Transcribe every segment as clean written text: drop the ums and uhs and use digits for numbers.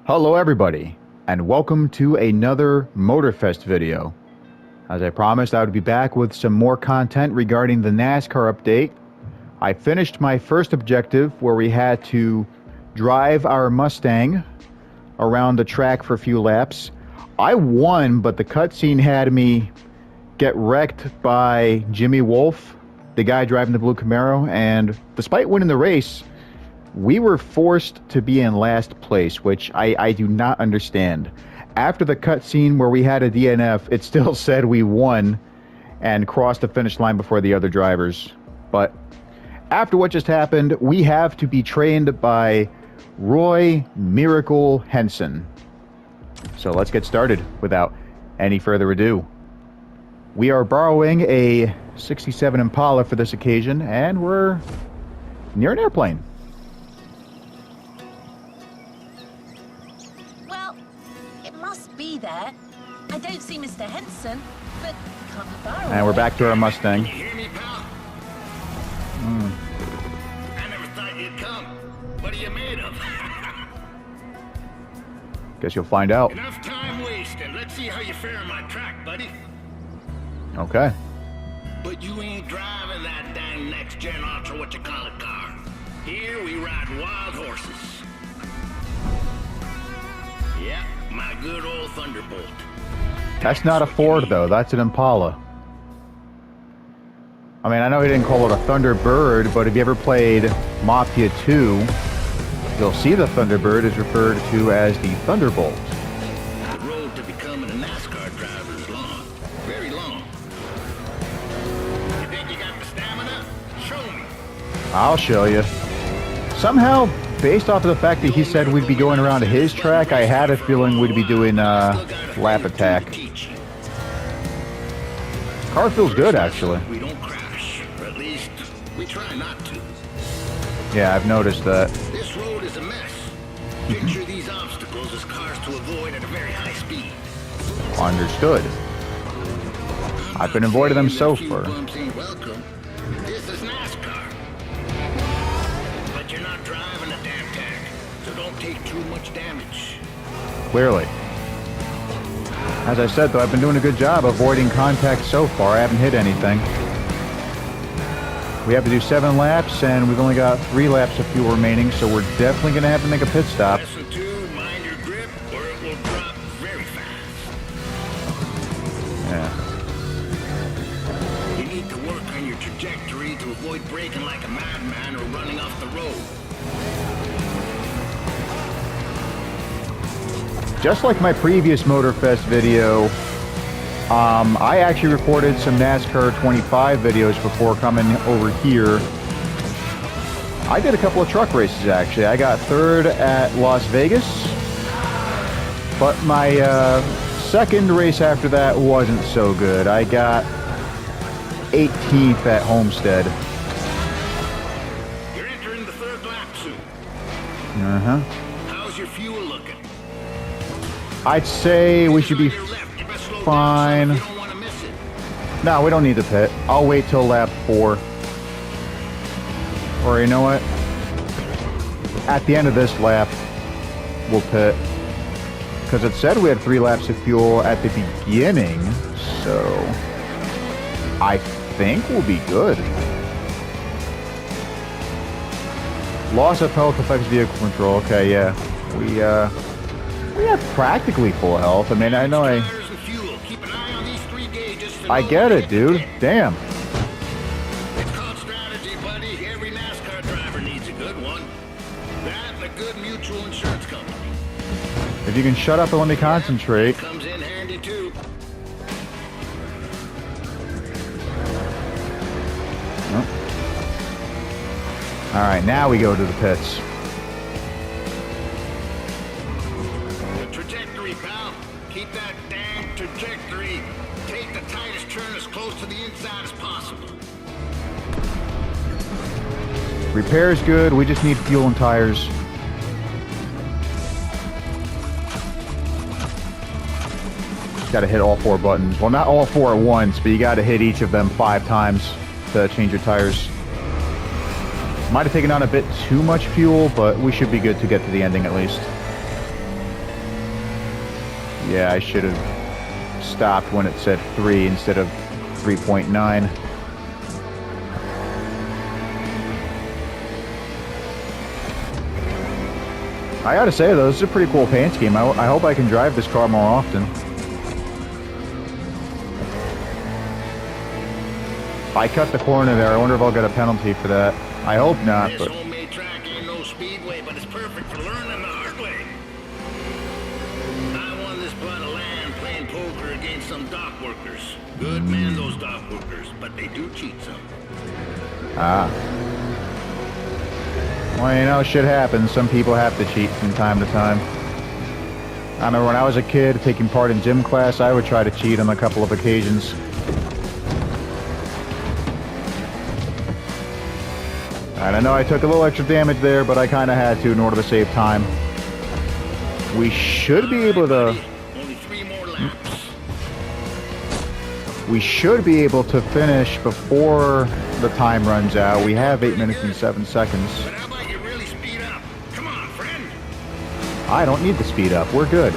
Hello everybody, and welcome to another Motorfest video. As I promised, I would be back with some more content regarding the NASCAR update. I finished my first objective where we had to drive our Mustang around the track for a few laps. I won, but the cutscene had me get wrecked by Jimmy Wolf, the guy driving the blue Camaro, and despite winning the race, we were forced to be in last place, which I do not understand. After the cutscene where we had a DNF, it still said we won and crossed the finish line before the other drivers. But after what just happened, we have to be trained by Roy Miracle Henson. So let's get started without any further ado. We are borrowing a 67 Impala for this occasion, and we're near an airplane. Be there. I don't see Mr. Henson, but can't be far away. And we're back to our Mustang. Can you hear me, pal? I never thought you'd come. What are you made of? Guess you'll find out. Enough time wasted. Let's see how you fare on my track, buddy. Okay. But you ain't driving that dang next-gen ultra what-you-call-it car. Here we ride wild horses. Yeah. My good old Thunderbolt. That's not a Ford, though. That's an Impala. I mean, I know he didn't call it a Thunderbird, but if you ever played Mafia 2, you'll see the Thunderbird is referred to as the Thunderbolt. The road to becoming a NASCAR driver is long. Very long. You think you got the stamina? Show me. I'll show you. Somehow, based off of the fact that he said we'd be going around his track, I had a feeling we'd be doing lap attack. Car feels good, actually. We don't crash, or at least we try not to. Yeah, I've noticed that. This road is a mess. Picture these obstacles as cars to avoid at a very high speed. Understood. I've been avoiding them so far. Bumps ain't welcome. This is NASCAR. But you're not driving a damn tank, so don't take too much damage. Clearly. As I said, though, I've been doing a good job avoiding contact so far. I haven't hit anything. We have to do 7 laps, and we've only got 3 laps of fuel remaining, so we're definitely going to have to make a pit stop. Lesson 2, mind your grip, or it will drop very fast. Yeah. You need to work on your trajectory to avoid braking like a madman or running off the road. Just like my previous Motorfest video, I actually recorded some NASCAR 25 videos before coming over here. I did a couple of truck races, actually. I got 3rd at Las Vegas, but my second race after that wasn't so good. I got 18th at Homestead. You're entering the 3rd lap soon. Uh-huh. How's your fuel looking? I'd say we should be fine. No, we don't need the pit. I'll wait till lap 4. Or you know what? At the end of this lap, we'll pit. Because it said we had 3 laps of fuel at the beginning, so I think we'll be good. Loss of health affects vehicle control. Okay, yeah. We have practically full health. I mean, I know I get it, dude. Damn. It's called strategy, buddy. Every NASCAR driver needs a good one. That and a good mutual insurance company. If you can shut up and let me concentrate. Comes in handy too. All right, now we go to the pits. The trajectory, pal. Keep that damn trajectory. Take the tightest turn as close to the inside as possible. Repair's good. We just need fuel and tires. Got to hit all 4 buttons. Well, not all 4 at once, but you got to hit each of them 5 times to change your tires. Might have taken on a bit too much fuel, but we should be good to get to the ending at least. Yeah, I should have stopped when it said 3 instead of 3.9. I gotta say though, this is a pretty cool paint scheme. I hope I can drive this car more often. I cut the corner there. I wonder if I'll get a penalty for that. I hope not, This but... homemade track ain't no speedway, but it's perfect for learning the hard way. I won this plot of land playing poker against some dock workers. Good men, those dock workers, but they do cheat some. Ah. Well, you know, shit happens. Some people have to cheat from time to time. I remember when I was a kid taking part in gym class, I would try to cheat on a couple of occasions. And I know I took a little extra damage there, but I kind of had to in order to save time. We should be able to... Only 3 more laps. We should be able to finish before the time runs out. We have 8 minutes and 7 seconds. But how about you really speed up? Come on, friend. I don't need to speed up. We're good.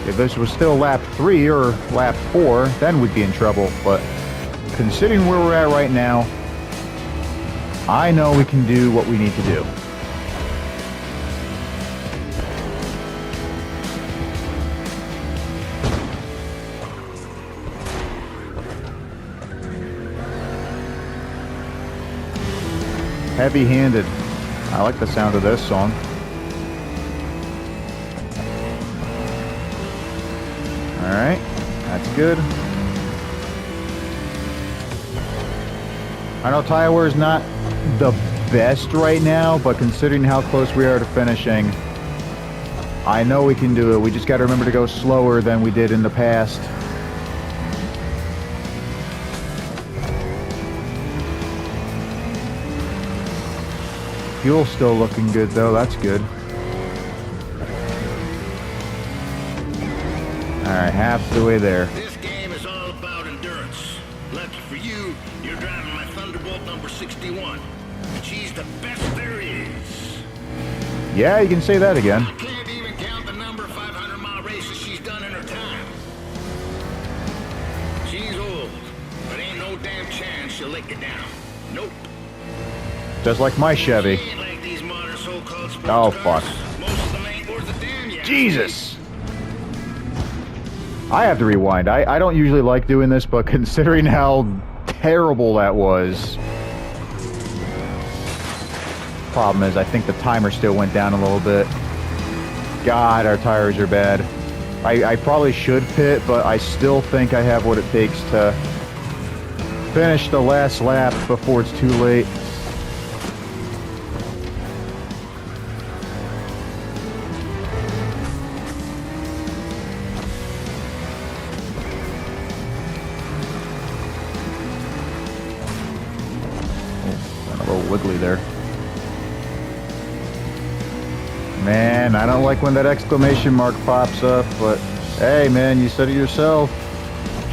If this was still lap 3 or lap 4, then we'd be in trouble. But considering where we're at right now, I know we can do what we need to do. Heavy-handed. I like the sound of this song. Alright, that's good. I know tire wear is not the best right now, but considering how close we are to finishing, I know we can do it. We just got to remember to go slower than we did in the past. Fuel's still looking good though, that's good. Alright, half the way there. This game is all about endurance. Lucky for you, you're driving my Thunderbolt number 61. And she's the best there is. Yeah, you can say that again. I can't even count the number of 500-mile races she's done in her time. She's old, but ain't no damn chance she'll lick it down. Nope. Just like my Chevy. She ain't like these modern so-called sports Oh, cars. fuck. Most of them ain't worth a damn yet. Jesus! I have to rewind. I don't usually like doing this, but considering how terrible that was... Problem is, I think the timer still went down a little bit. God, our tires are bad. I probably should pit, but I still think I have what it takes to finish the last lap before it's too late. A little wiggly there. Man, I don't like when that exclamation mark pops up, but hey man, you said it yourself.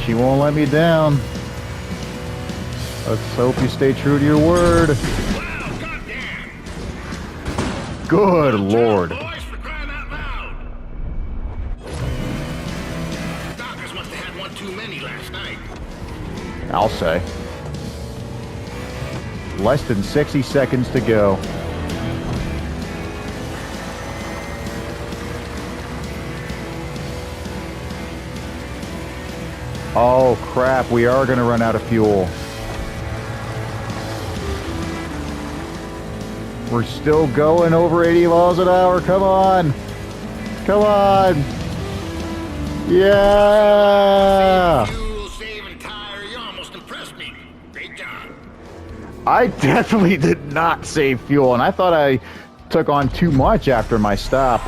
She won't let me down. Let's hope you stay true to your word. Wow, goddamn! Good lord. Boys, for crying out loud! Dockers must have had one too many last night. I'll say. Less than 60 seconds to go. Oh crap, we are gonna run out of fuel. We're still going over 80 miles an hour, come on! Come on! Yeah! Fuel saving tire, you almost impressed me. Great job. I definitely did not save fuel, and I thought I took on too much after my stop.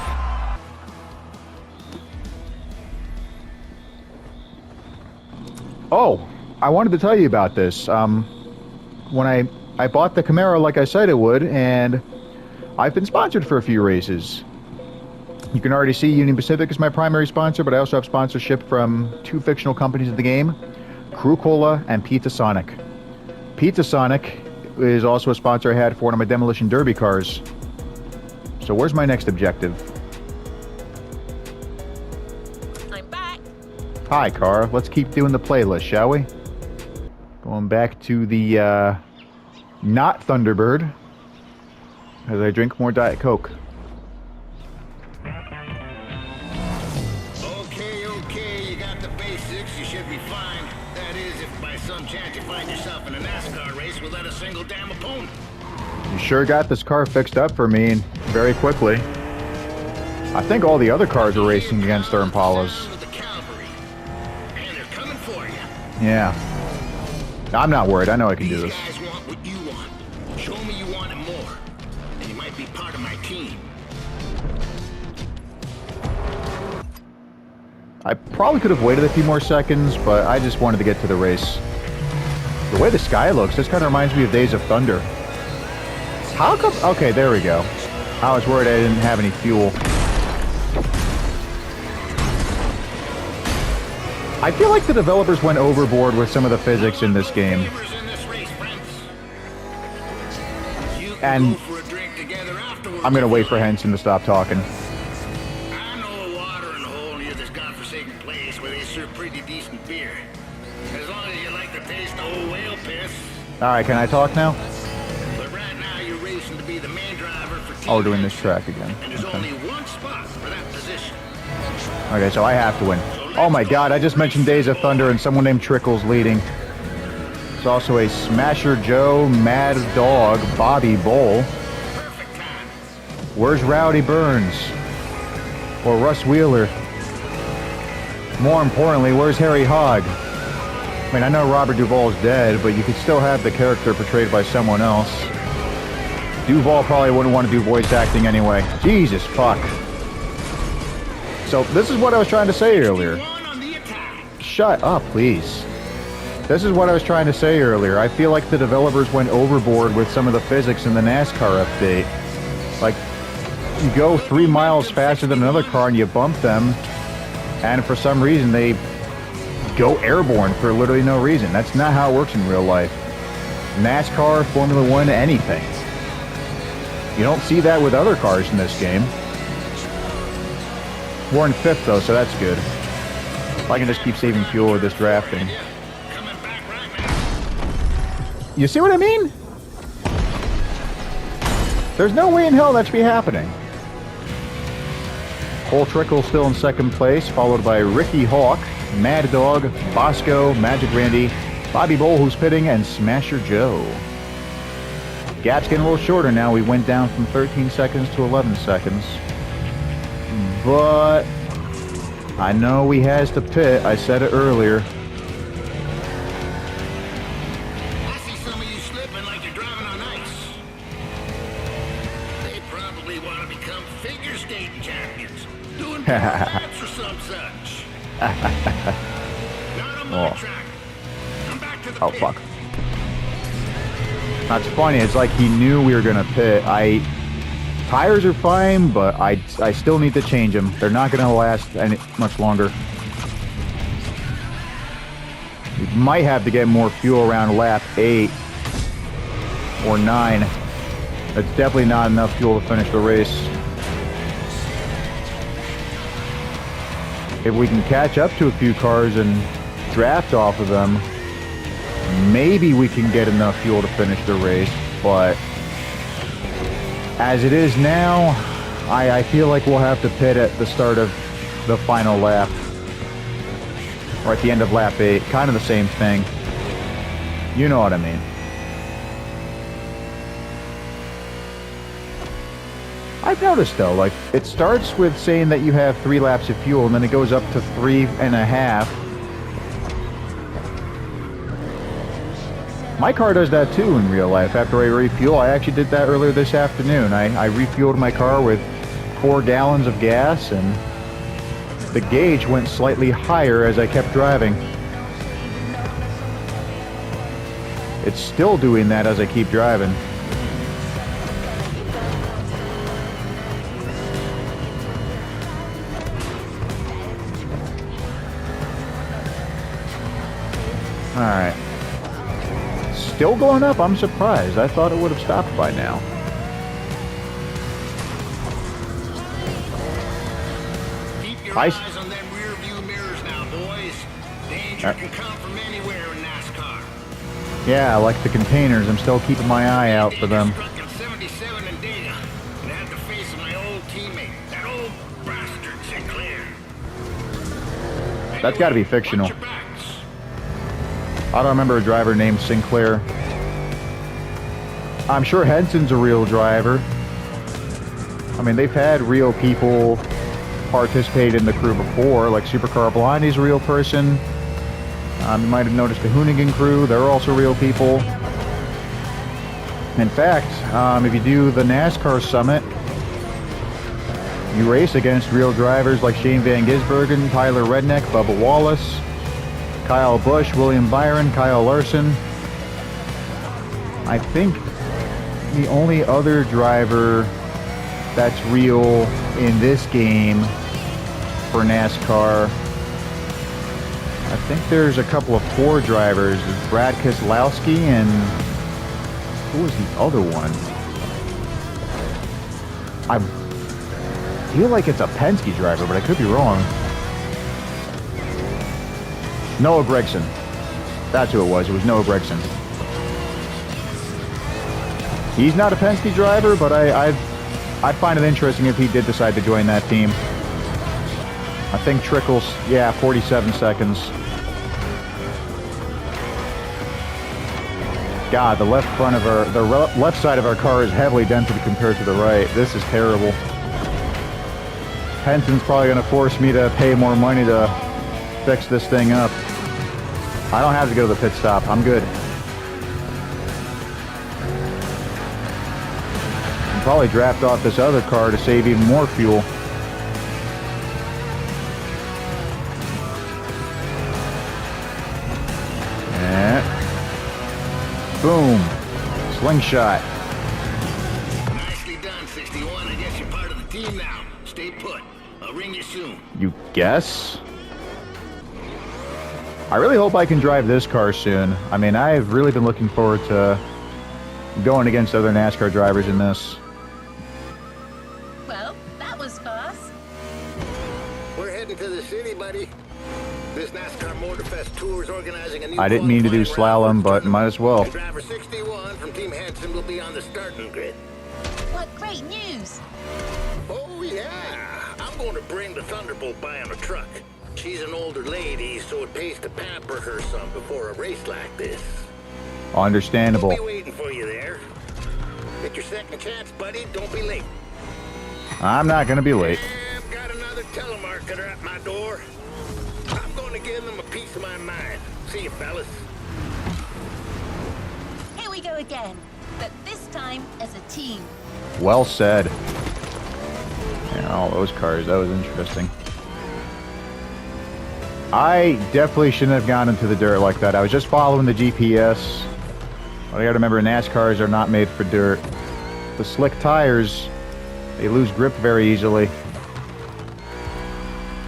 Oh, I wanted to tell you about this. When I bought the Camaro like I said it would, and I've been sponsored for a few races. You can already see Union Pacific is my primary sponsor, but I also have sponsorship from 2 fictional companies of the game, Crew Cola and Pizza Sonic. Pizza Sonic is also a sponsor I had for one of my Demolition Derby cars. So where's my next objective? I'm back. Hi, car. Let's keep doing the playlist, shall we? Going back to the, not Thunderbird. As I drink more Diet Coke. Okay, you got the basics, you should be fine. That is, if by some chance you find yourself in a Nascar race without a single damn opponent. You sure got this car fixed up for me very quickly. I think all the other cars are racing against their Impalas. And they're coming for you. Yeah. I'm not worried. I know I can do These this. guys want what you want. Show me you want it more, and you might be part of my team. I probably could have waited a few more seconds, but I just wanted to get to the race. The way the sky looks, this kind of reminds me of Days of Thunder. How come? Okay, there we go. I was worried I didn't have any fuel. I feel like the developers went overboard with some of the physics in this game. And I'm gonna wait for Henson to stop talking. I know a watering hole near this godforsaken place where they serve pretty decent beer. As long as you like the taste of old whale piss. Alright, can I talk now? But right now you're racing to be the main driver for Team Oh, we're doing this Henson. track again. And there's Okay. only one spot for that position. Okay, so I have to win. Oh my god, I just mentioned Days of Thunder and someone named Trickle's leading. There's also a Smasher Joe, Mad Dog, Bobby Bull. Perfect time. Where's Rowdy Burns? Or Russ Wheeler? More importantly, where's Harry Hogg? I mean, I know Robert Duvall's dead, but you could still have the character portrayed by someone else. Duvall probably wouldn't want to do voice acting anyway. Jesus fuck. So, this is what I was trying to say earlier. One on the attack. Shut up, please. This is what I was trying to say earlier. I feel like the developers went overboard with some of the physics in the NASCAR update. Like, you go 3 miles faster than another car and you bump them, and for some reason they go airborne for literally no reason. That's not how it works in real life. NASCAR, Formula One, anything. You don't see that with other cars in this game. We're in 5th though, so that's good. I can just keep saving fuel with this drafting. Coming back right now. You see what I mean? There's no way in hell that should be happening. Cole Trickle still in 2nd place, followed by Ricky Hawk, Mad Dog, Bosco, Magic Randy, Bobby Bull, who's pitting, and Smasher Joe. Gap's getting a little shorter now. We went down from 13 seconds to 11 seconds. But I know he has to pit. I said it earlier. I see some of you slipping like you're driving on ice. They probably want to become figure skating champions, doing laps or some such. Not on my Oh. track. Come back to the Oh, pit. fuck. That's funny. It's like he knew we were going to pit. Tires are fine, but I still need to change them. They're not going to last much longer. We might have to get more fuel around lap 8 or 9. That's definitely not enough fuel to finish the race. If we can catch up to a few cars and draft off of them, maybe we can get enough fuel to finish the race, but as it is now, I feel like we'll have to pit at the start of the final lap. Or at the end of lap 8. Kind of the same thing. You know what I mean. I've noticed though, like, it starts with saying that you have 3 laps of fuel, and then it goes up to 3.5. My car does that too in real life. After I refuel, I actually did that earlier this afternoon. I refueled my car with 4 gallons of gas, and the gauge went slightly higher as I kept driving. It's still doing that as I keep driving. Alright. Still going up? I'm surprised. I thought it would have stopped by now. Keep your eyes on them rear view mirrors now, boys. Pressure can come from anywhere in NASCAR. Yeah, like the containers. I'm still keeping my eye out for them. Struck in 77 in Dayton, and had the face of my old teammate, that old bastard Sinclair. That's got to be fictional. Watch your backs. I don't remember a driver named Sinclair. I'm sure Henson's a real driver. I mean, they've had real people participate in the crew before, like Supercar Blondie's a real person. You might have noticed the Hoonigan crew, they're also real people. In fact, if you do the NASCAR Summit, you race against real drivers like Shane Van Gisbergen, Tyler Redneck, Bubba Wallace, Kyle Busch, William Byron, Kyle Larson. I think the only other driver that's real in this game for NASCAR, I think there's a couple of Ford drivers, Brad Keselowski and who was the other one? I feel like it's a Penske driver, but I could be wrong. Noah Gragson. That's who it was. It was Noah Gragson. He's not a Penske driver, but I'd find it interesting if he did decide to join that team. I think Trickles, yeah, 47 seconds. God, the left side of our car is heavily dented compared to the right. This is terrible. Henson's probably going to force me to pay more money to fix this thing up. I don't have to go to the pit stop. I'm good. I'll probably draft off this other car to save even more fuel. Boom. Slingshot. Nicely done, 61. I guess you're part of the team now. Stay put. I'll ring you soon. You guess? I really hope I can drive this car soon. I mean, I've really been looking forward to going against other NASCAR drivers in this. Well, that was fast. We're heading to the city, buddy. This NASCAR Motorfest tour is organizing a new I didn't mean to do slalom, but might as well. Driver 61 from Team Henson will be on the starting grid. What great news! Oh, yeah. I'm going to bring the Thunderbolt by on a truck. She's an older lady, so it pays to pamper her some before a race like this. Understandable. We'll be waiting for you there. Get your second chance, buddy. Don't be late. I'm not going to be late. I've got another telemarketer at my door. I'm going to give them a piece of my mind. See you, fellas. Here we go again, but this time as a team. Well said. Yeah, all those cars, that was interesting. I definitely shouldn't have gone into the dirt like that. I was just following the GPS. But I gotta remember, NASCARs are not made for dirt. The slick tires, they lose grip very easily.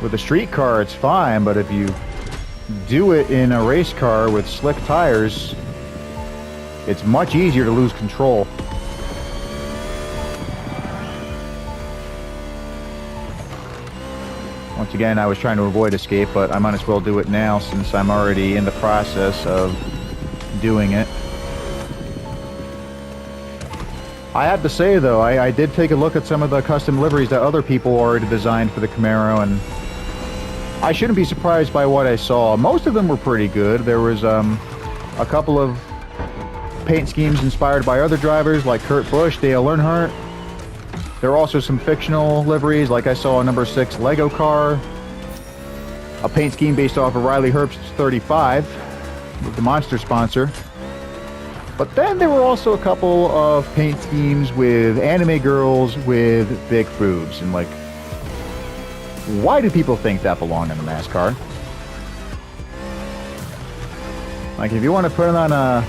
With a street car, it's fine, but if you do it in a race car with slick tires, it's much easier to lose control. Once again, I was trying to avoid escape, but I might as well do it now since I'm already in the process of doing it. I have to say, though, I did take a look at some of the custom liveries that other people already designed for the Camaro, and I shouldn't be surprised by what I saw. Most of them were pretty good. There was a couple of paint schemes inspired by other drivers like Kurt Busch, Dale Earnhardt. There were also some fictional liveries, like I saw a number 6 Lego car, a paint scheme based off of Riley Herbst's 35 with the Monster sponsor. But then there were also a couple of paint schemes with anime girls with big boobs, and like, why do people think that belonged in a NASCAR? Like, if you want to put it on a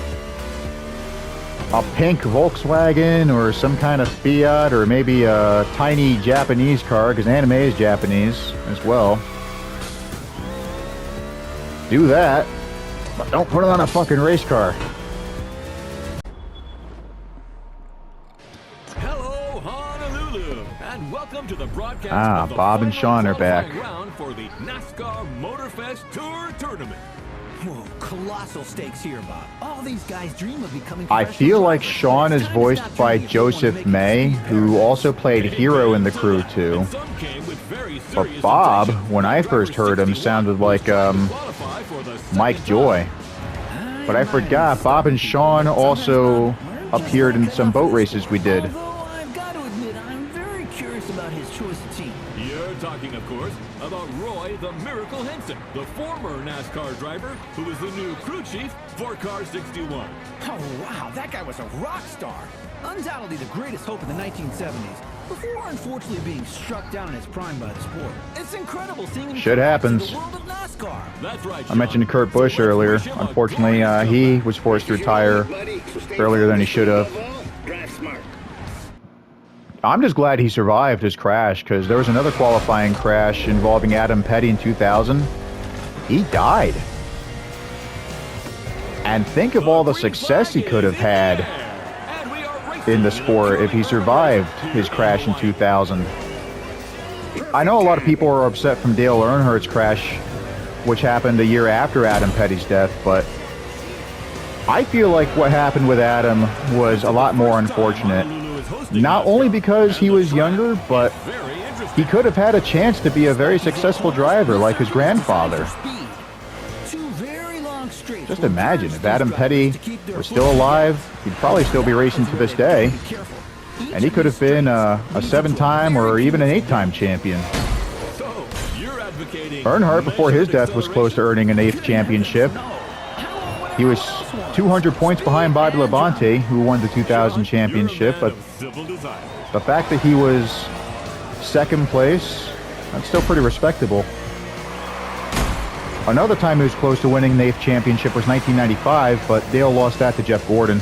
pink Volkswagen or some kind of Fiat or maybe a tiny Japanese car, because anime is Japanese as well, do that, but don't put it on a fucking race car. Hello, Honolulu, and welcome to the broadcast of the Bob and final Sean are back. qualifying round for the NASCAR Motorfest Tour Tournament. Whoa, colossal stakes here, Bob. All these guys dream of becoming I professional feel like drivers. Sean is It's time to voiced stop by trying to get one Joseph and make May, it who also played Hero in the crew too. And some came with very But serious Bob, intentions. when I first heard him, sounded like Mike Joy. But I forgot, Bob and Sean also appeared in some boat races we did. Although I've got to admit, I'm very curious about his choice of team. You're talking, of course, about Roy the Miracle Henson, the former NASCAR driver who is the new crew chief for Car 61. Oh, wow, that guy was a rock star. Undoubtedly the greatest hope in the 1970s, before unfortunately being struck down in his prime by the sport. It's incredible seeing him Shit come back to happens. the world of NASCAR. That's right, I mentioned Kurt Busch earlier. Unfortunately, he was forced to retire earlier than he should have. Drive smart. I'm just glad he survived his crash, because there was another qualifying crash involving Adam Petty in 2000. He died. And think of all the success he could have had in the sport if he survived his crash in 2000. I know a lot of people are upset from Dale Earnhardt's crash, which happened a year after Adam Petty's death, but I feel like what happened with Adam was a lot more unfortunate. Not only because he was younger, but he could have had a chance to be a very successful driver like his grandfather. Just imagine, if Adam Petty was still alive, he'd probably still be racing to this day. And he could have been a 7-time or even an 8-time champion. Earnhardt, before his death, was close to earning an 8th championship. He was 200 points behind Bobby Labonte, who won the 2000 championship, but the fact that he was 2nd place, that's still pretty respectable. Another time he was close to winning the 8th championship was 1995, but Dale lost that to Jeff Gordon.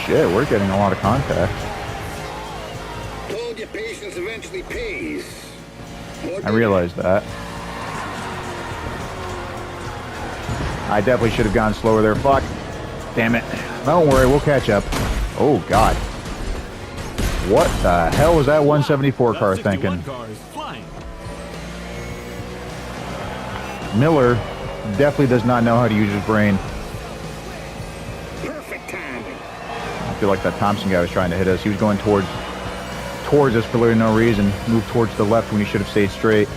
Shit, we're getting a lot of contact. Told you patience eventually pays. I realized that. I definitely should have gone slower there. Fuck. Damn it. Don't worry, we'll catch up. Oh, God. What the hell was that 174 car thinking? Miller definitely does not know how to use his brain. Perfect timing. I feel like that Thompson guy was trying to hit us. He was going towards us for literally no reason. Moved towards the left when he should have stayed straight.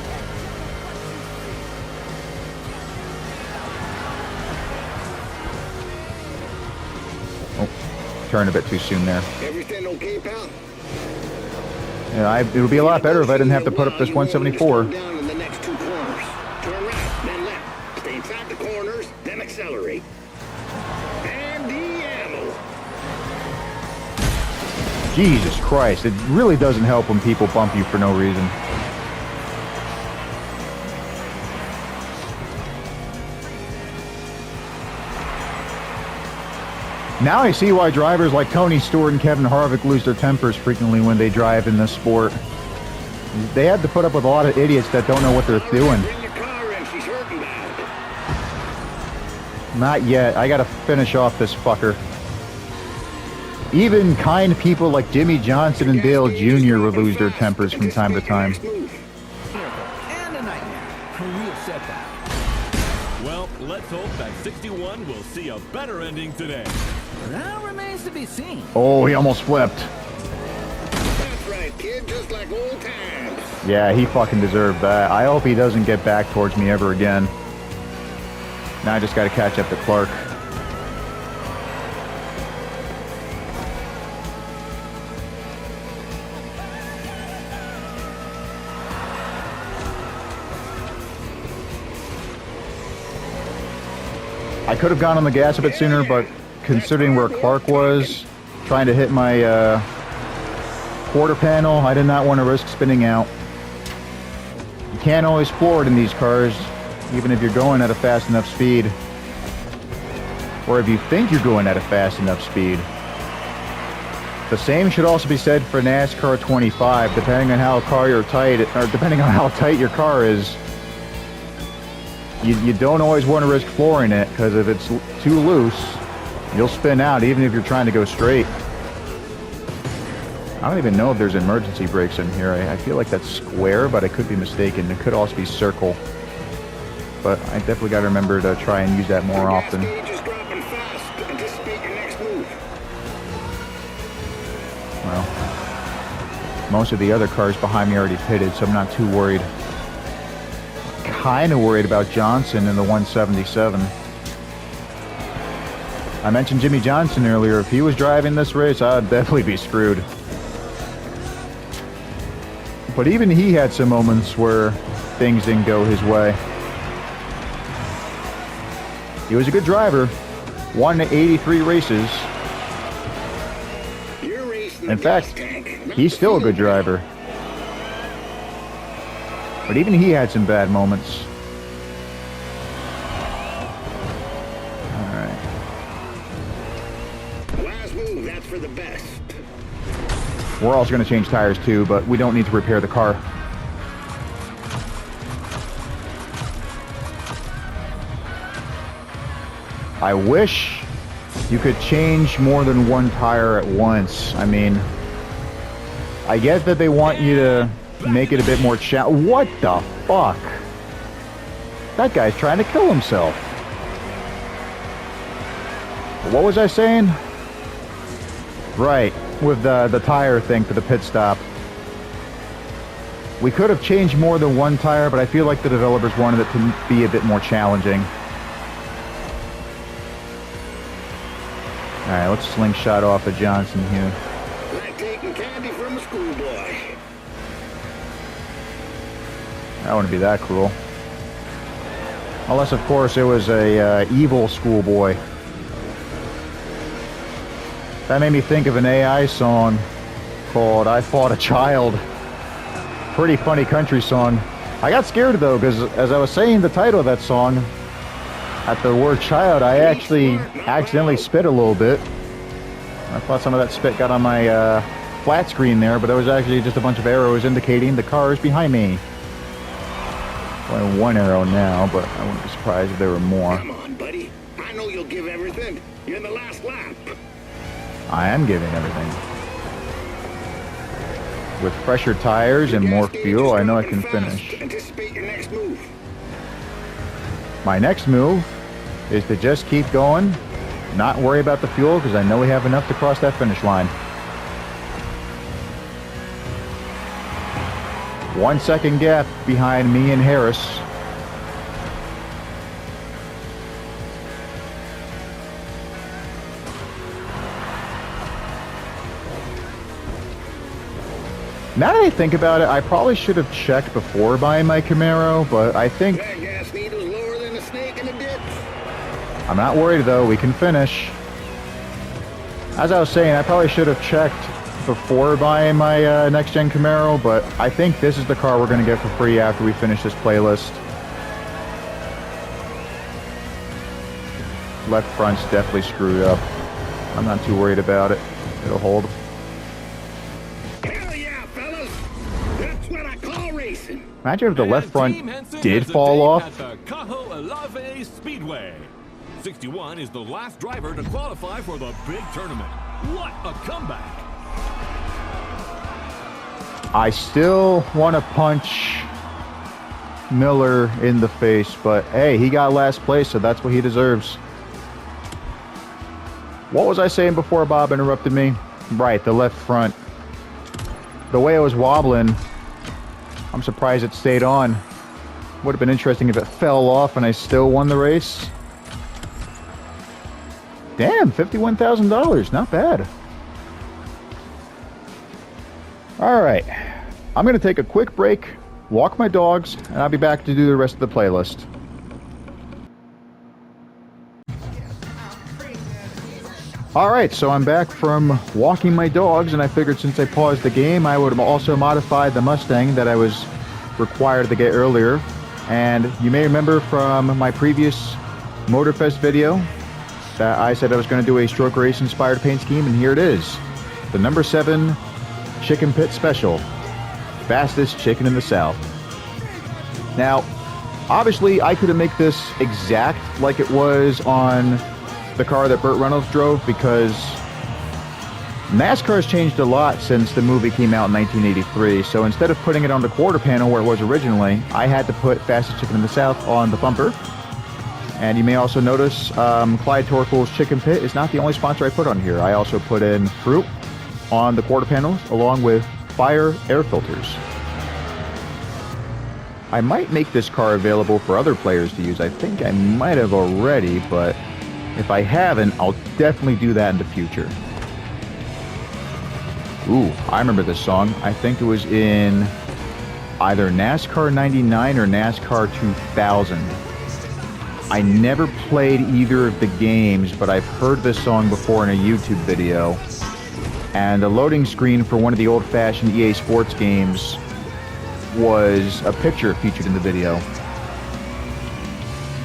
Oh, turned a bit too soon there. Everything okay, pal? Yeah, it would be a lot better if I didn't have to put up this 174. Down in the next 2 corners. Turn right, then left. Stay inside the corners, then accelerate. And the ammo. Jesus Christ, it really doesn't help when people bump you for no reason. Now I see why drivers like Tony Stewart and Kevin Harvick lose their tempers frequently when they drive in this sport. They had to put up with a lot of idiots that don't know what they're doing. Bring your car in, she's hurting bad. Not yet. I gotta finish off this fucker. Even kind people like Jimmy Johnson and Dale Jr. would lose their tempers from time to time. And a nightmare. A real setback. Well, let's hope that 61 will see a better ending today. That remains to be seen. Oh, he almost flipped. That's right, kid, just like old times. Yeah, he fucking deserved that. I hope he doesn't get back towards me ever again. Now I just gotta catch up to Clark. I could have gone on the gas a bit sooner, but considering where Clark was, trying to hit my quarter panel, I did not want to risk spinning out. You can't always floor it in these cars, even if you're going at a fast enough speed. Or if you think you're going at a fast enough speed. The same should also be said for NASCAR 25, depending on how tight your car is. You don't always want to risk flooring it, because if it's too loose, you'll spin out even if you're trying to go straight. I don't even know if there's emergency brakes in here. I feel like that's square, but I could be mistaken. It could also be circle. but I definitely got to remember to try and use that more often. Gas gauge is dropping fast. Anticipate your next move. Well, most of the other cars behind me already pitted, so I'm not too worried. Kind of worried about Johnson in the 177. I mentioned Jimmy Johnson earlier. If he was driving this race, I'd definitely be screwed. But even he had some moments where things didn't go his way. He was a good driver. Won 83 races. You're racing In fact, he's still a good driver. But even he had some bad moments. Alright. Last move, that's for the best. We're also going to change tires too, but we don't need to repair the car. I wish you could change more than one tire at once. I mean, I get that they want you to make it a bit more What the fuck? That guy's trying to kill himself. What was I saying? Right, with the tire thing for the pit stop. We could have changed more than one tire, but I feel like the developers wanted it to be a bit more challenging. Alright, let's slingshot off of Johnson here. Like taking candy from a schoolboy. I wouldn't be that cruel. Unless, of course, it was a evil schoolboy. That made me think of an AI song called I Fought a Child. Pretty funny country song. I got scared though, because as I was saying the title of that song, at the word child, I actually accidentally spit a little bit. I thought some of that spit got on my flat screen there, but it was actually just a bunch of arrows indicating the cars behind me. Only one arrow now, but I wouldn't be surprised if there were more. Come on, buddy. I know you'll give everything. You're in the last lap. I am giving everything. With fresher tires and more fuel, I know I can finish. Anticipate your next move. My next move is to just keep going, not worry about the fuel, because I know we have enough to cross that finish line. 1 second gap behind me and Harris. Now that I think about it, I probably should have checked before buying my Camaro, but I think... That gas needle's lower than a snake in a ditch. I'm not worried though, we can finish. As I was saying, I probably should have checked before buying my next-gen Camaro, but I think this is the car we're going to get for free after we finish this playlist. Left front's definitely screwed up. I'm not too worried about it. It'll hold. Hell yeah, fellas. That's what I call racing. Imagine if the left front Team Henson did has the fall day off. At the Cajo-Alave Speedway. 61 is the last driver to qualify for the big tournament. What a comeback! I still want to punch Miller in the face, but hey, he got last place, so that's what he deserves. What was I saying before Bob interrupted me? Right, the left front. The way it was wobbling, I'm surprised it stayed on. Would have been interesting if it fell off and I still won the race. Damn, $51,000, not bad. All right, I'm gonna take a quick break, walk my dogs, and I'll be back to do the rest of the playlist. All right, so I'm back from walking my dogs, and I figured since I paused the game, I would also modify the Mustang that I was required to get earlier. And you may remember from my previous Motorfest video that I said I was going to do a stroke race inspired paint scheme, and here it is. The number 7 Chicken Pit Special. Fastest chicken in the South. Now, obviously I couldn't make this exact like it was on the car that Burt Reynolds drove, because NASCAR has changed a lot since the movie came out in 1983, so instead of putting it on the quarter panel where it was originally, I had to put Fastest Chicken in the South on the bumper. And you may also notice Clyde Torkel's Chicken Pit is not the only sponsor I put on here. I also put in fruit on the quarter panels along with Fire air filters. I might make this car available for other players to use. I think I might have already, but if I haven't, I'll definitely do that in the future. Ooh, I remember this song. I think it was in either NASCAR 99 or NASCAR 2000. I never played either of the games, but I've heard this song before in a YouTube video. And the loading screen for one of the old-fashioned EA Sports games was a picture featured in the video.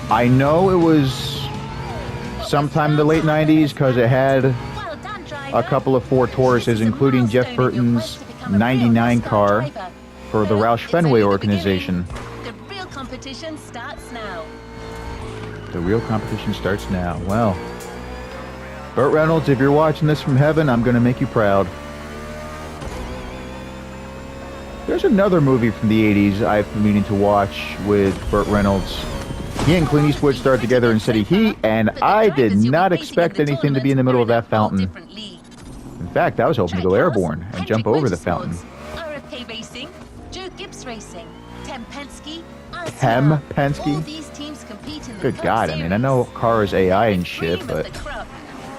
I know it was sometime in the late 90s because it had a couple of Ford Tauruses, including Jeff Burton's 99 car for the Roush Fenway organization. The real competition starts now. The real competition starts now. Well, Burt Reynolds, if you're watching this from heaven, I'm going to make you proud. There's another movie from the 80s I've been meaning to watch with Burt Reynolds. He and Clint Eastwood starred together in City Heat, and I did not expect anything to be in the middle of that fountain. In fact, I was hoping to go airborne and jump over the fountain. RFK Racing, Joe Gibbs Racing, Tem Penske, Tem Penske? all these teams compete in the Good Cup God, I mean, I know car is AI and shit, Cream but of the crop.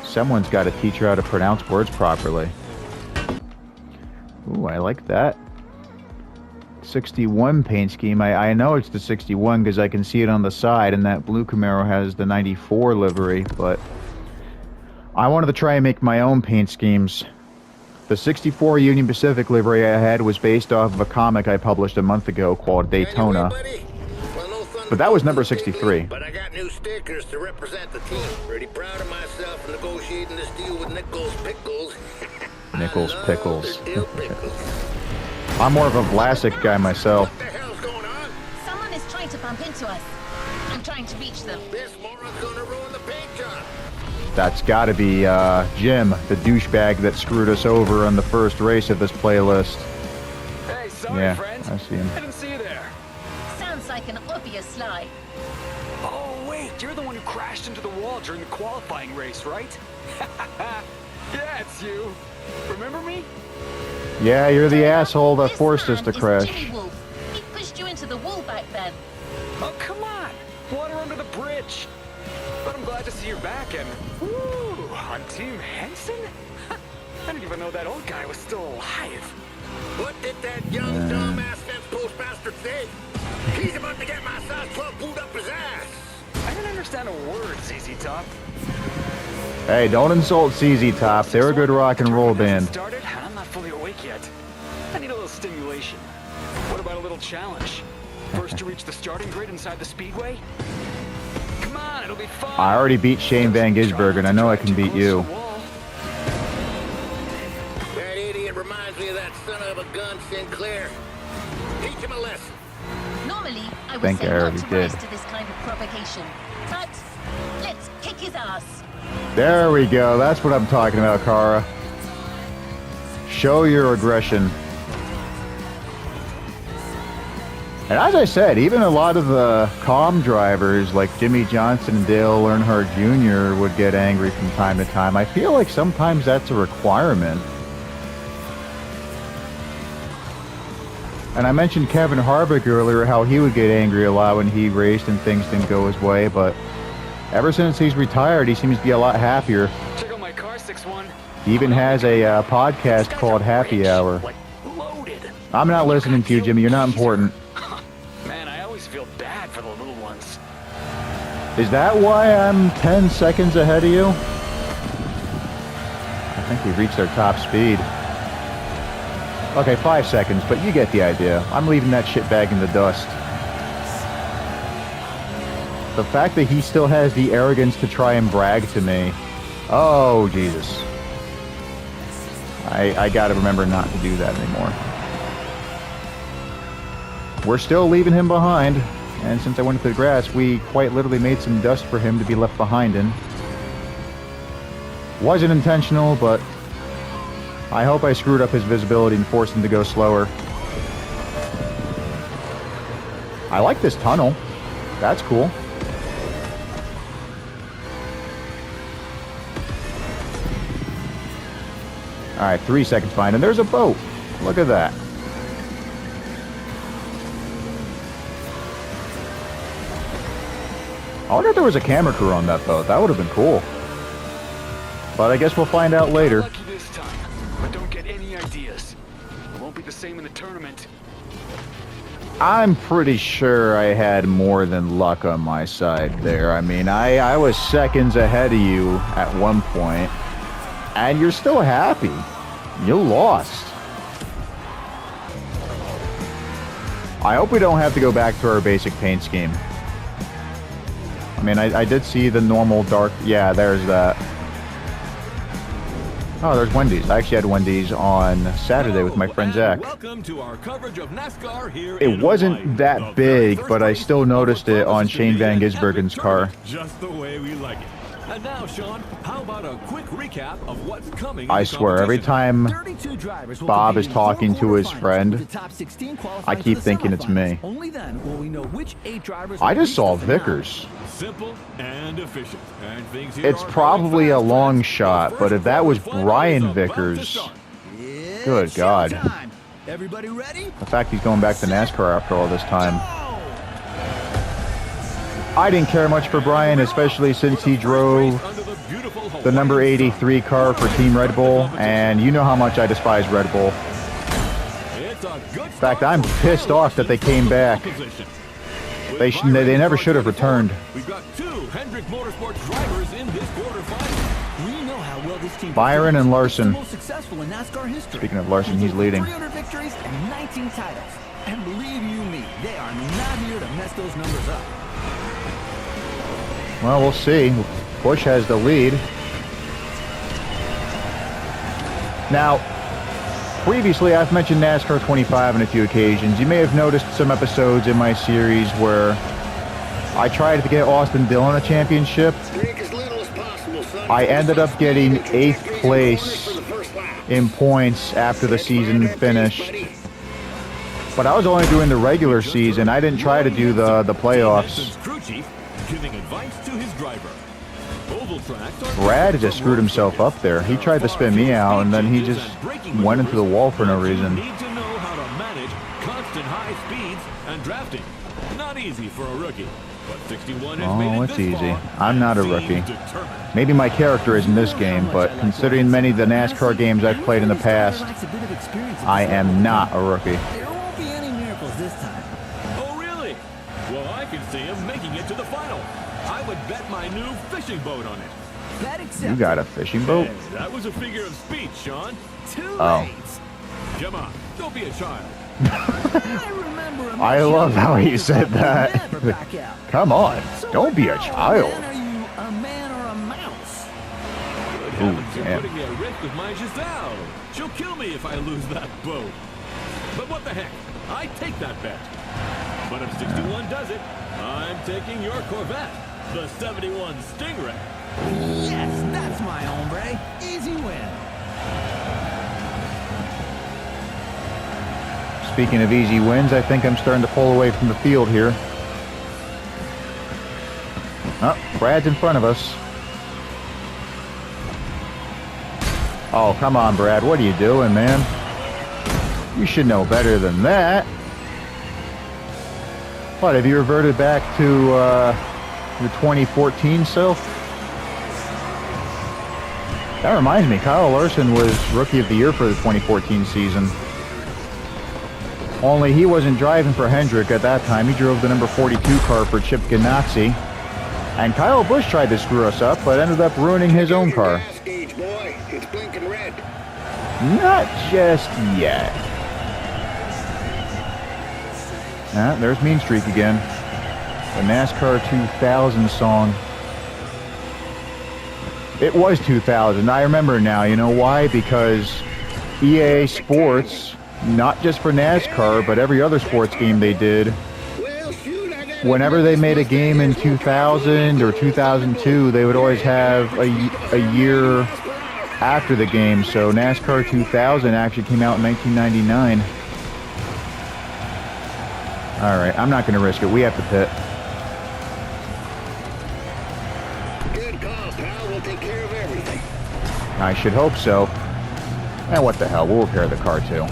someone's got to teach her how to pronounce words properly. Ooh, I like that. 61 paint scheme. I know it's the 61 because I can see it on the side, and that blue Camaro has the 94 livery, but I wanted to try and make my own paint schemes. The 64 Union Pacific livery I had was based off of a comic I published a month ago called Daytona, but that was number 63. But I got new stickers to represent the team. Pretty proud of myself for negotiating this deal with Nichols Pickles. Nichols Pickles. Still pickles. I'm more of a Vlasic guy myself. What the hell's going on? Someone is trying to bump into us. I'm trying to reach them. This moron's gonna ruin the paint job. That's got to be Jim, the douchebag that screwed us over on the first race of this playlist. Hey, sorry, Yeah, friend. I see him. I didn't see you there. Sounds like an obvious lie. Oh, wait, you're the one who crashed into the wall during the qualifying race, right? Yeah, it's you. Remember me? Yeah, you're the asshole that This forced us man to is crash. Jimmy Wolf. He pushed you into the wall back then. Oh, come on. Water under the bridge. But I'm glad to see you're back and... Woo! On Team Henson? I didn't even know that old guy was still alive. What did that young dumbass fence postmaster say? He's about to get my size 12 boot up his ass. I didn't understand a word, ZZ Top. Hey, don't insult CZ Top. They're a good rock and roll band. Started? I'm not fully awake yet. I need a little stimulation. What about a little challenge? First to reach the starting grid inside the speedway? Come on, it'll be fun. I already beat Shane Van Gisbergen. I know I can beat you. That idiot reminds me of that son of a gun Sinclair. Teach him a lesson. Normally, I would Think say I not already to did. rise to this kind of provocation. But let's kick his ass. There we go. That's what I'm talking about, Kara. Show your aggression. And as I said, even a lot of the calm drivers like Jimmy Johnson and Dale Earnhardt Jr. would get angry from time to time. I feel like sometimes that's a requirement. And I mentioned Kevin Harvick earlier, how he would get angry a lot when he raced and things didn't go his way, but ever since he's retired, he seems to be a lot happier. Check out my car, 6-1. He even has a podcast called Happy Hour. Like, loaded. I'm not listening to you, Jimmy. You're not important. Man, I always feel bad for the little ones. Is that why I'm 10 seconds ahead of you? I think we reached our top speed. Okay, 5 seconds, but you get the idea. I'm leaving that shit bag in the dust. The fact that he still has the arrogance to try and brag to me. Oh, Jesus. I gotta remember not to do that anymore. We're still leaving him behind, and since I went into the grass, we quite literally made some dust for him to be left behind in. Wasn't intentional, but I hope I screwed up his visibility and forced him to go slower. I like this tunnel. That's cool. Alright, 3 seconds behind. And there's a boat. Look at that. I wonder if there was a camera crew on that boat. That would have been cool. But I guess we'll find out later. Lucky this time, but don't get any ideas. It won't be the same in the tournament. I'm pretty sure I had more than luck on my side there. I mean, I was seconds ahead of you at one point, and you're still happy. You lost. I hope we don't have to go back to our basic paint scheme. I mean, I did see the normal dark... Yeah, there's that. Oh, there's Wendy's. I actually had Wendy's on Saturday with my friend Zach. Welcome to our coverage of NASCAR here It wasn't that big, but I still noticed it on Shane Van Gisbergen's car. Just the way we like it. And now, Sean, how about a quick recap of what's coming? I swear, every time Bob is talking to his friend, I keep thinking it's me. I just saw Vickers. Simple and efficient. And things here It's are probably going a fast. long shot, but if that was The final is Brian about to Vickers, start. good God. Everybody ready? The fact he's going back to NASCAR after all this time. I didn't care much for Brian, especially since he drove the number 83 car for Team Red Bull, and you know how much I despise Red Bull. In fact, I'm pissed off that they came back. They never should have returned. We've got 2 Hendrick Motorsports drivers in this quarterfinal. We know how well this team Byron and Larson. is the most successful in NASCAR history. Speaking of Larson, he's leading. 300 victories and 19 titles. And believe you me, they are not here to mess those numbers up. Well, we'll see. Busch has the lead. Now, previously I've mentioned NASCAR 25 on a few occasions. You may have noticed some episodes in my series where I tried to get Austin Dillon a championship. Drink as little as possible, son. I ended up getting 8th place in points after the season finished. But I was only doing the regular season. I didn't try to do the playoffs. Crew chief giving advice to his driver. Oval tracks are Brad just screwed himself up there. He tried to spin me out, and then he just went into the wall for no reason. Need to know how to manage constant high speeds and drafting. Not easy for a rookie, but 61 has made Oh, it it's this easy. far. I'm not a Seems rookie. determined. Maybe my character is in this game, but considering many of the NASCAR games I've played in the past, I am not a rookie. There won't be any miracles this time. Oh, really? Well, I can see him making it to the final. I would bet my new fishing boat on it. Bet You accepted. got a fishing boat? Hey, that was a figure of speech, Sean. Too Oh. late. Come on, don't be a child. I remember a I mission love how he where said you that. never back out. Come on, So don't be a now, child. man, are you a man or a mouse? Good Ooh, heavens, you're damn. putting me at risk with my Giselle. She'll kill me if I lose that boat. But what the heck? I take that bet. But if 61 does it, I'm taking your Corvette, the 71 Stingray. Yes, that's my hombre. Easy win. Speaking of easy wins, I think I'm starting to pull away from the field here. Oh, Brad's in front of us. Oh, come on, Brad. What are you doing, man? You should know better than that. What, have you reverted back to your 2014 self? That reminds me, Kyle Larson was Rookie of the Year for the 2014 season. Only he wasn't driving for Hendrick at that time. He drove the number 42 car for Chip Ganassi. And Kyle Busch tried to screw us up, but ended up ruining his own car. Gas gauge, boy. It's blinking red. Not just yet. Ah, there's Mean Streak again. The NASCAR 2000 song. It was 2000. I remember now. You know why? Because EA Sports, not just for NASCAR, but every other sports game they did, Well, shoot, I got whenever they made a game in 2000 or 2002, they would always have a year after the game, so NASCAR 2000 actually came out in 1999. Alright, I'm not going to risk it. We have to pit. Good call, pal. We'll take care of everything. I should hope so. And what the hell, we'll repair the car too.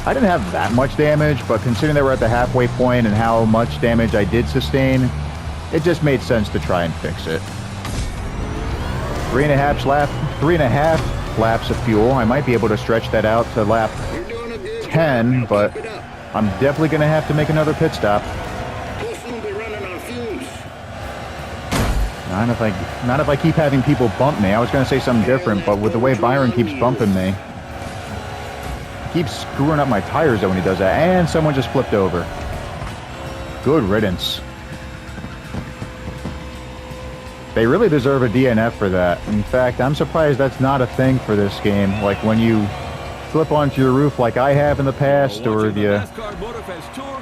I didn't have that much damage, but considering that we're at the halfway point and how much damage I did sustain, it just made sense to try and fix it. 3.5 laps of fuel. I might be able to stretch that out to lap You're doing a good 10, job. but Keep it up. I'm definitely going to have to make another pit stop. We'll soon be running on fumes. Not if I keep having people bump me. I was going to say something different, but with the way Byron keeps bumping me, he keeps screwing up my tires though when he does that. And someone just flipped over. Good riddance. They really deserve a DNF for that. In fact, I'm surprised that's not a thing for this game. Like when you flip onto your roof like I have in the past, or if you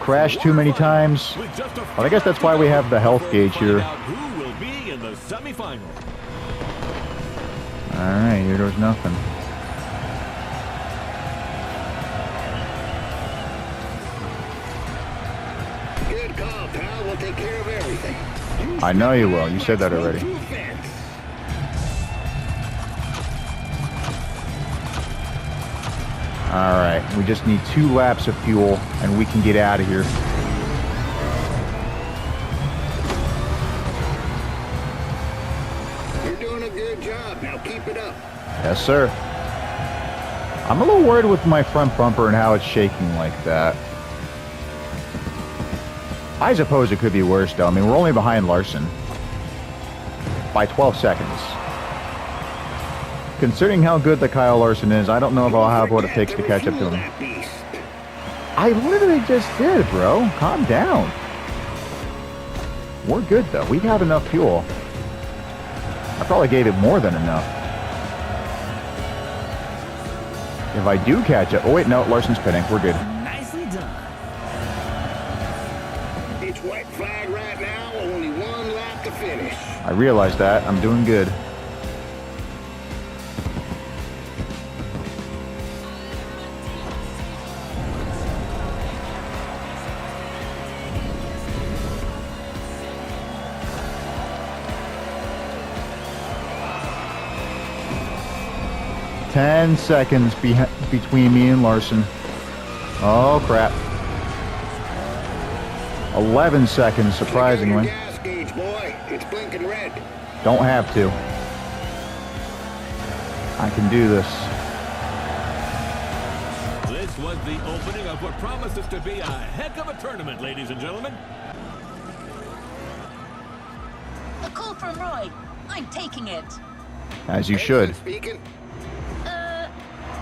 crash too many times. But I guess that's why we have the health gauge here. Who will be in the semifinal? Alright, here goes nothing. Good call, pal. We'll take care of everything. I know you will. You said that already. Alright, we just need 2 laps of fuel and we can get out of here. You're doing a good job. Now keep it up. Yes, sir. I'm a little worried with my front bumper and how it's shaking like that. I suppose it could be worse, though. I mean, we're only behind Larson by 12 seconds. Considering how good the Kyle Larson is, I don't know if I'll have what it takes to catch up to him. I literally just did, bro. Calm down. We're good, though. We have enough fuel. I probably gave it more than enough. If I do catch it... Oh, wait, no. Larson's pitting. We're good. Nicely done. It's white flag right now. Only 1 lap to finish. I realize that. I'm doing good. Ten seconds between me and Larson. Oh, crap. 11 seconds, surprisingly. Gas gauge, boy. It's blinking red. Don't have to. I can do this. This was the opening of what promises to be a heck of a tournament, ladies and gentlemen. A call from Roy. I'm taking it. As you should. Speaking.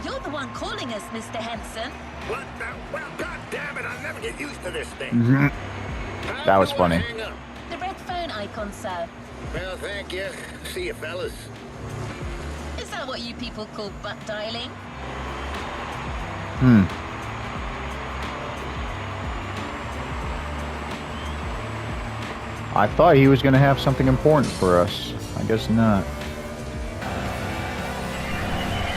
You're the one calling us, Mr. Henson. What the? Well, God damn it! I'll never get used to this thing. That was funny. Hang up. The red phone icon, sir. Well, thank you. See you, fellas. Is that what you people call butt dialing? I thought he was going to have something important for us. I guess not.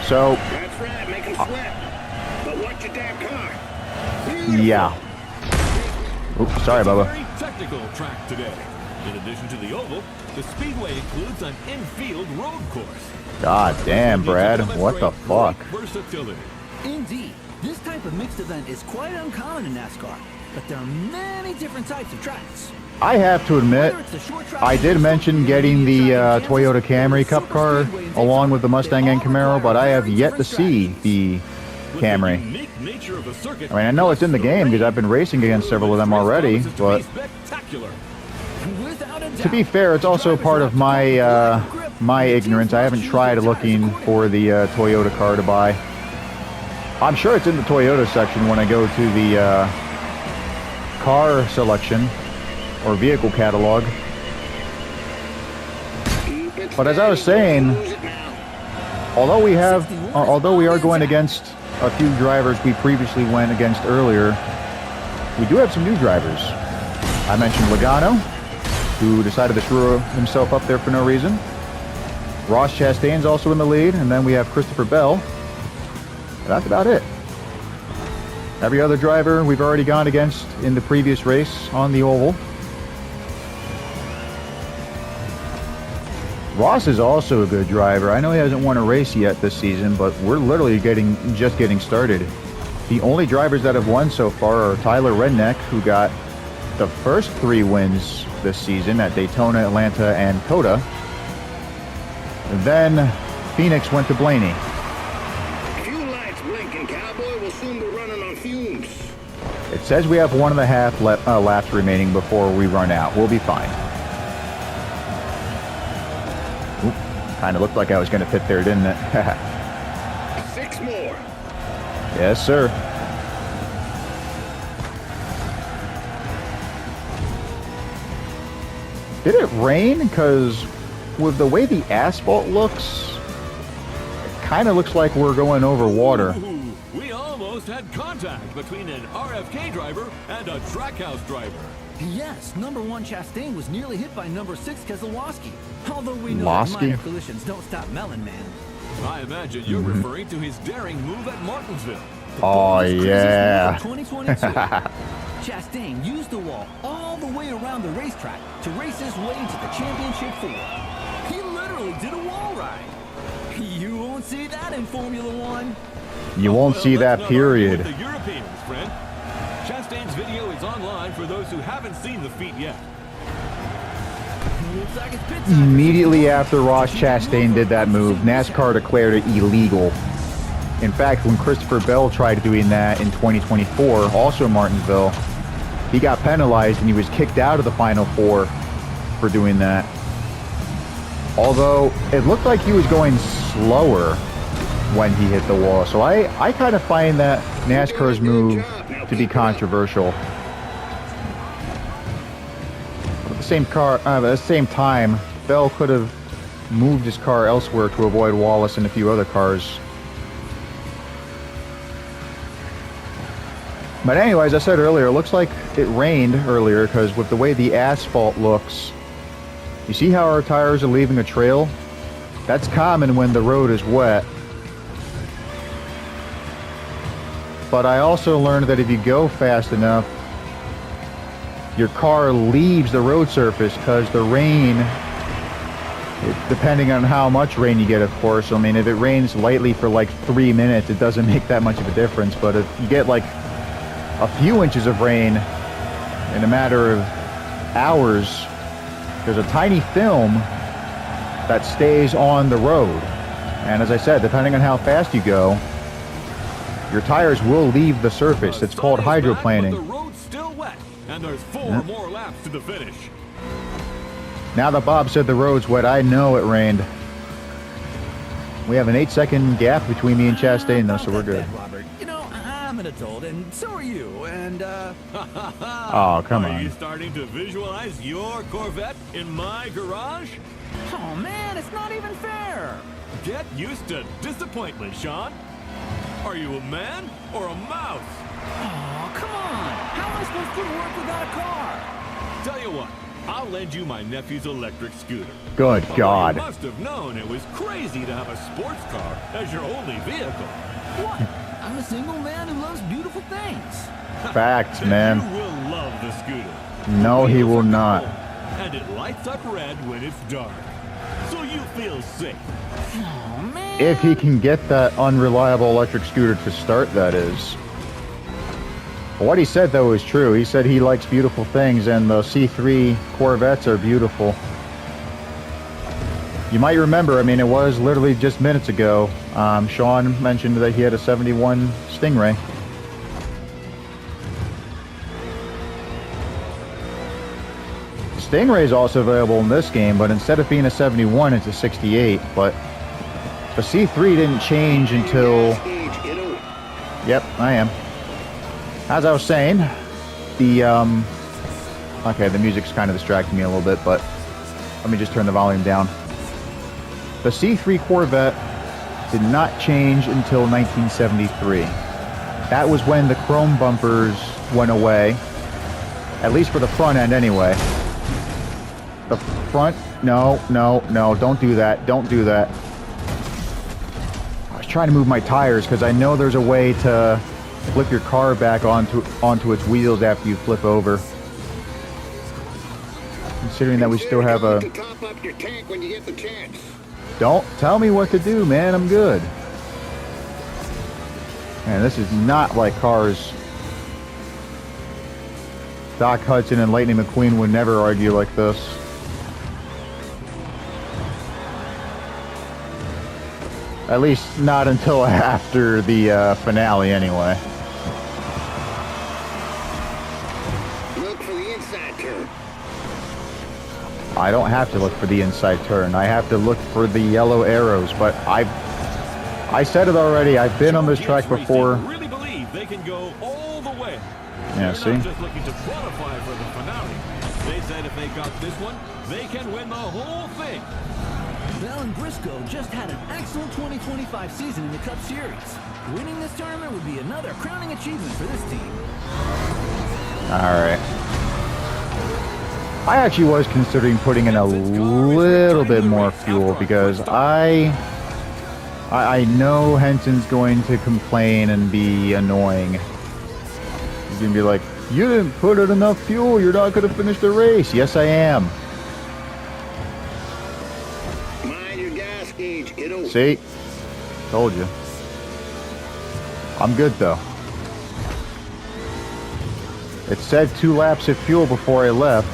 So, That's right. Make 'em sweat. But watch your damn car. yeah. Oops, sorry, Bubba. Very technical track today. In addition to the oval, the speedway includes an infield road course. God damn, Brad. What the fuck? Versatility. Indeed, this type of mixed event is quite uncommon in NASCAR, but there are many different types of tracks. I have to admit, Whether it's the short track I did or mention the getting the exciting Toyota chances, Camry the Cup super car speedways along with the Mustang and Camaro, but I have yet to see the With the Camry. unique nature of the circuit, I mean, I know it's in the game because I've been racing against several of them already, but spectacular. Without a to be doubt, fair, it's also part of my my ignorance. I haven't tried looking for the Toyota car to buy. I'm sure it's in the Toyota section when I go to the car selection or vehicle catalog. But as I was saying, although we are going against a few drivers we previously went against earlier, we do have some new drivers. I mentioned Logano. who decided to screw himself up there for no reason. Ross Chastain's also in the lead, and then we have Christopher Bell. That's about it. Every other driver we've already gone against in the previous race on the oval. Ross is also a good driver. I know he hasn't won a race yet this season, but we're literally just getting started. The only drivers that have won so far are Tyler Redneck, who got the first 3 wins this season at Daytona, Atlanta, and COTA. Then Phoenix went to Blaney. Fuel lights blinking, cowboy. We'll soon be running on fumes. It says we have 1.5 laps remaining before we run out. We'll be fine. Kind of looked like I was going to pit there, didn't it? 6 more. Yes, sir. Did it rain? Because with the way the asphalt looks, it kind of looks like we're going over water. Ooh, we almost had contact between an RFK driver and a Trackhouse driver. Yes, number 1 Chastain was nearly hit by number 6 Keselowski. Although we know Lasky. that minor collisions don't stop Melon Man. I imagine you're referring to his daring move at Martinsville. Oh, Craziest yeah. move of 2022. Chastain used the wall all the way around the racetrack to race his way into the championship 4. He literally did a wall ride. You won't see that in Formula One. You won't see let's that, not period. argue with the Europeans, friend. Chastain's video is online for those who haven't seen the feat yet. Looks like it's pit time. Immediately after Ross Chastain did that move, NASCAR declared it illegal. In fact, when Christopher Bell tried doing that in 2024, also Martinsville, he got penalized and he was kicked out of the Final 4 for doing that. Although, it looked like he was going slower when he hit the wall. So I kind of find that NASCAR's move to be controversial. At the same time, Bell could have moved his car elsewhere to avoid Wallace and a few other cars. But anyways, I said earlier, it looks like it rained earlier because with the way the asphalt looks, you see how our tires are leaving a trail? That's common when the road is wet. But I also learned that if you go fast enough, your car leaves the road surface because the rain, depending on how much rain you get, of course. I mean, if it rains lightly for like 3 minutes, it doesn't make that much of a difference. But if you get like a few inches of rain in a matter of hours, there's a tiny film that stays on the road. And as I said, depending on how fast you go, your tires will leave the surface. It's called hydroplaning. The road's still wet, and there's 4 more laps to the finish. Now that Bob said the road's wet, I know it rained. We have an 8-second gap between me and Chastain, though, so we're good. Robert, you know, I'm an adult, and so are you, and, Oh, come Are on. you starting to visualize your Corvette in my garage? Oh, man, it's not even fair. Get used to disappointment, Sean. Are you a man or a mouse? Oh, come on. How am I supposed to work without a car? Tell you what, I'll lend you my nephew's electric scooter. Good Although God. You must have known it was crazy to have a sports car as your only vehicle. What? I'm a single man who loves beautiful things. Facts, Then man. You will love the scooter. No, The he wheels will are not. cool, and it lights up red when it's dark. So you feel safe. Oh, man. If he can get that unreliable electric scooter to start, that is. What he said, though, is true. He said he likes beautiful things, and the C3 Corvettes are beautiful. You might remember, I mean, it was literally just minutes ago, Sean mentioned that he had a 71 Stingray. Stingray is also available in this game, but instead of being a 71, it's a 68. But the C3 didn't change until... Yep, I am. As I was saying, the... Okay, the music's kind of distracting me a little bit, but let me just turn the volume down. The C3 Corvette did not change until 1973. That was when the chrome bumpers went away, at least for the front end anyway. the front. No, no, no, don't do that. Don't do that. I was trying to move my tires because I know there's a way to flip your car back onto its wheels after you flip over. Considering that we still have a... Top up your tank when you get the chance. Don't tell me what to do, man. I'm good. Man, this is not like cars. Doc Hudson and Lightning McQueen would never argue like this. At least not until after the finale, anyway. Look for the inside turn. I don't have to look for the inside turn. I have to look for the yellow arrows, but I said it already. I've been on this track before. Really believe they can go all the way. Yeah, They're see? not just looking to qualify for the finale. They said if they got this one, they can win the whole thing. Bell and Briscoe just had an excellent 2025 season in the Cup Series. Winning this tournament would be another crowning achievement for this team. Alright. I actually was considering putting in a little bit more fuel because I know Henson's going to complain and be annoying. He's going to be like, you didn't put in enough fuel, you're not going to finish the race. Yes, I am. Mind your gas gauge, kiddo. See? Told you. I'm good, though. It said 2 laps of fuel before I left.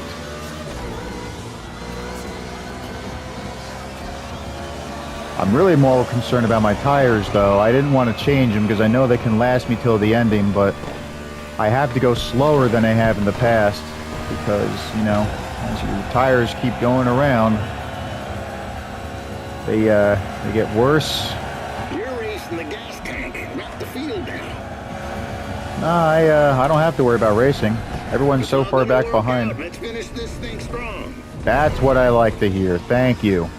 I'm really more concerned about my tires, though. I didn't want to change them because I know they can last me till the ending, but I have to go slower than I have in the past because, you know, as your tires keep going around, they get worse. You're racing the gas tank, not the field now. Nah, I don't have to worry about racing. Everyone's so far back behind. Let's finish this thing strong. That's what I like to hear. Thank you.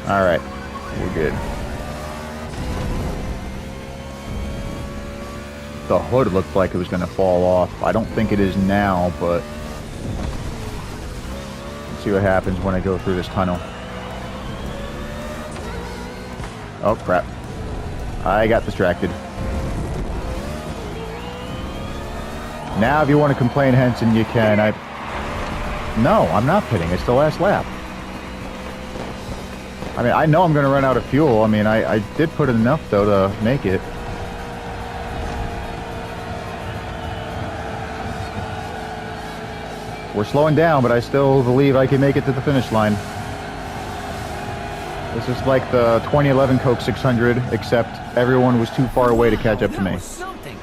Alright, we're good. The hood looked like it was going to fall off. I don't think it is now, but let's see what happens when I go through this tunnel. Oh, crap. I got distracted. Now, if you want to complain, Henson, you can. No, I'm not pitting. It's the last lap. I mean, I know I'm going to run out of fuel. I mean, I did put in enough, though, to make it. We're slowing down, but I still believe I can make it to the finish line. This is like the 2011 Coke 600, except everyone was too far away to catch up to me. That was something.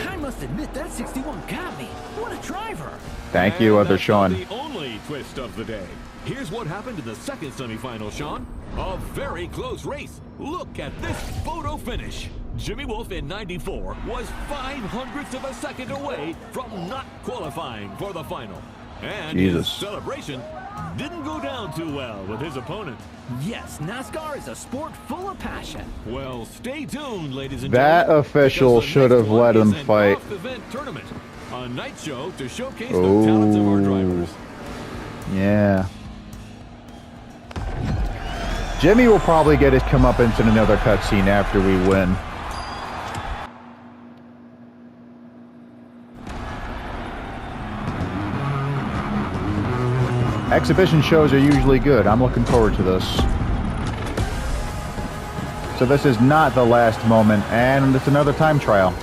I must admit that 61 got me. What a driver. Thank you, And other that's not Sean. the only twist of the day. Here's what happened in the second semifinal, Sean. A very close race. Look at this photo finish. Jimmy Wolf in 94 was 0.05 of a second away from not qualifying for the final. And Jesus. his celebration didn't go down too well with his opponent. Yes, NASCAR is a sport full of passion. Well, stay tuned, ladies and That gentlemen. official because the should next have one let is him an fight. off-event tournament. A night show to showcase the talents of our drivers. Yeah. Jimmy will probably get his comeuppance in another cutscene after we win. Exhibition shows are usually good. I'm looking forward to this. So this is not the last moment, and it's another time trial.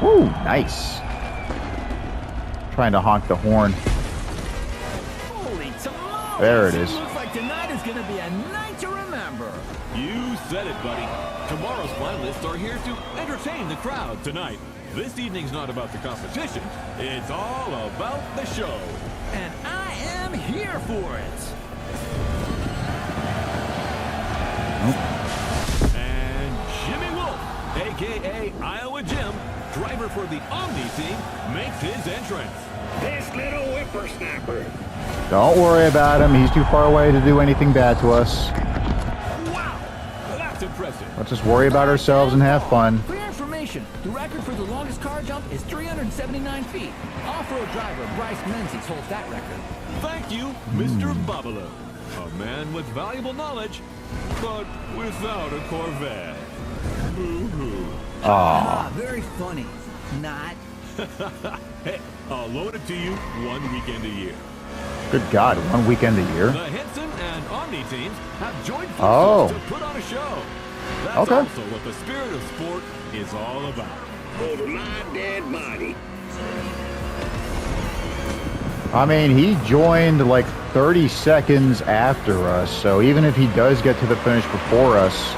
Woo, nice. Trying to honk the horn. Holy tamales! There it is. Looks like tonight is going to be a night to remember. You said it, buddy. Tomorrow's finalists are here to entertain the crowd tonight. This evening's not about the competition. It's all about the show. And I am here for it. And Jimmy Wolf, a.k.a. Iowa Jim, driver for the Omni team, makes his entrance. This little whippersnapper. Don't worry about him. He's too far away to do anything bad to us. Wow, that's impressive. Let's just worry about ourselves and have fun. For your information, the record for the longest jump is 379 feet. Off-road driver Bryce Menzies holds that record. Thank you, Mr. Bubbalo. A man with valuable knowledge, but without a Corvette. Boo-hoo. Ah, very funny. Not. Hey, I'll loan it to you 1 weekend a year. Good God, 1 weekend a year? The Henson and Omni teams have joined Oh. forces to put on a show. That's Okay. also what the spirit of sport is all about. Over my dead body. I mean, he joined like 30 seconds after us, so even if he does get to the finish before us,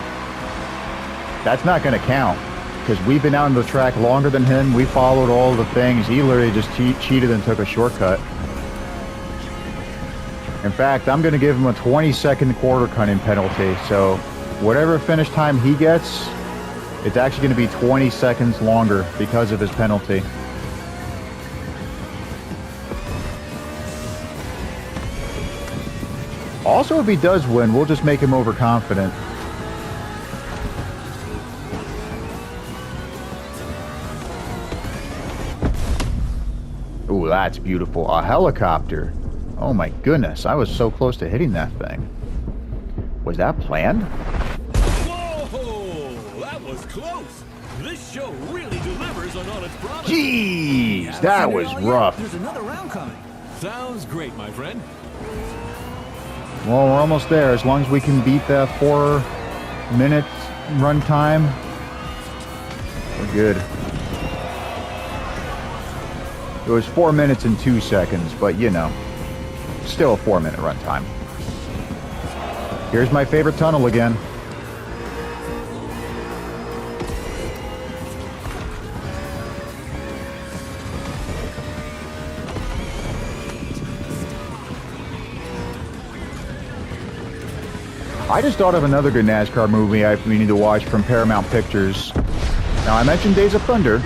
that's not going to count. Because we've been out on the track longer than him. We followed all the things. He literally just cheated and took a shortcut. In fact, I'm going to give him a 20-second quarter cutting penalty. So whatever finish time he gets, it's actually going to be 20 seconds longer because of his penalty. Also, if he does win, we'll just make him overconfident. Ooh, that's beautiful. A helicopter. Oh my goodness, I was so close to hitting that thing. Was that planned? Whoa, that was close. This show really delivers on all its promises. Jeez, that was rough. There's another round coming. Sounds great, my friend. Well, we're almost there. As long as we can beat that 4-minute run time, we're good. It was 4 minutes and 2 seconds, but you know, still a 4-minute run time. Here's my favorite tunnel again. I just thought of another good NASCAR movie we need to watch from Paramount Pictures. Now, I mentioned Days of Thunder.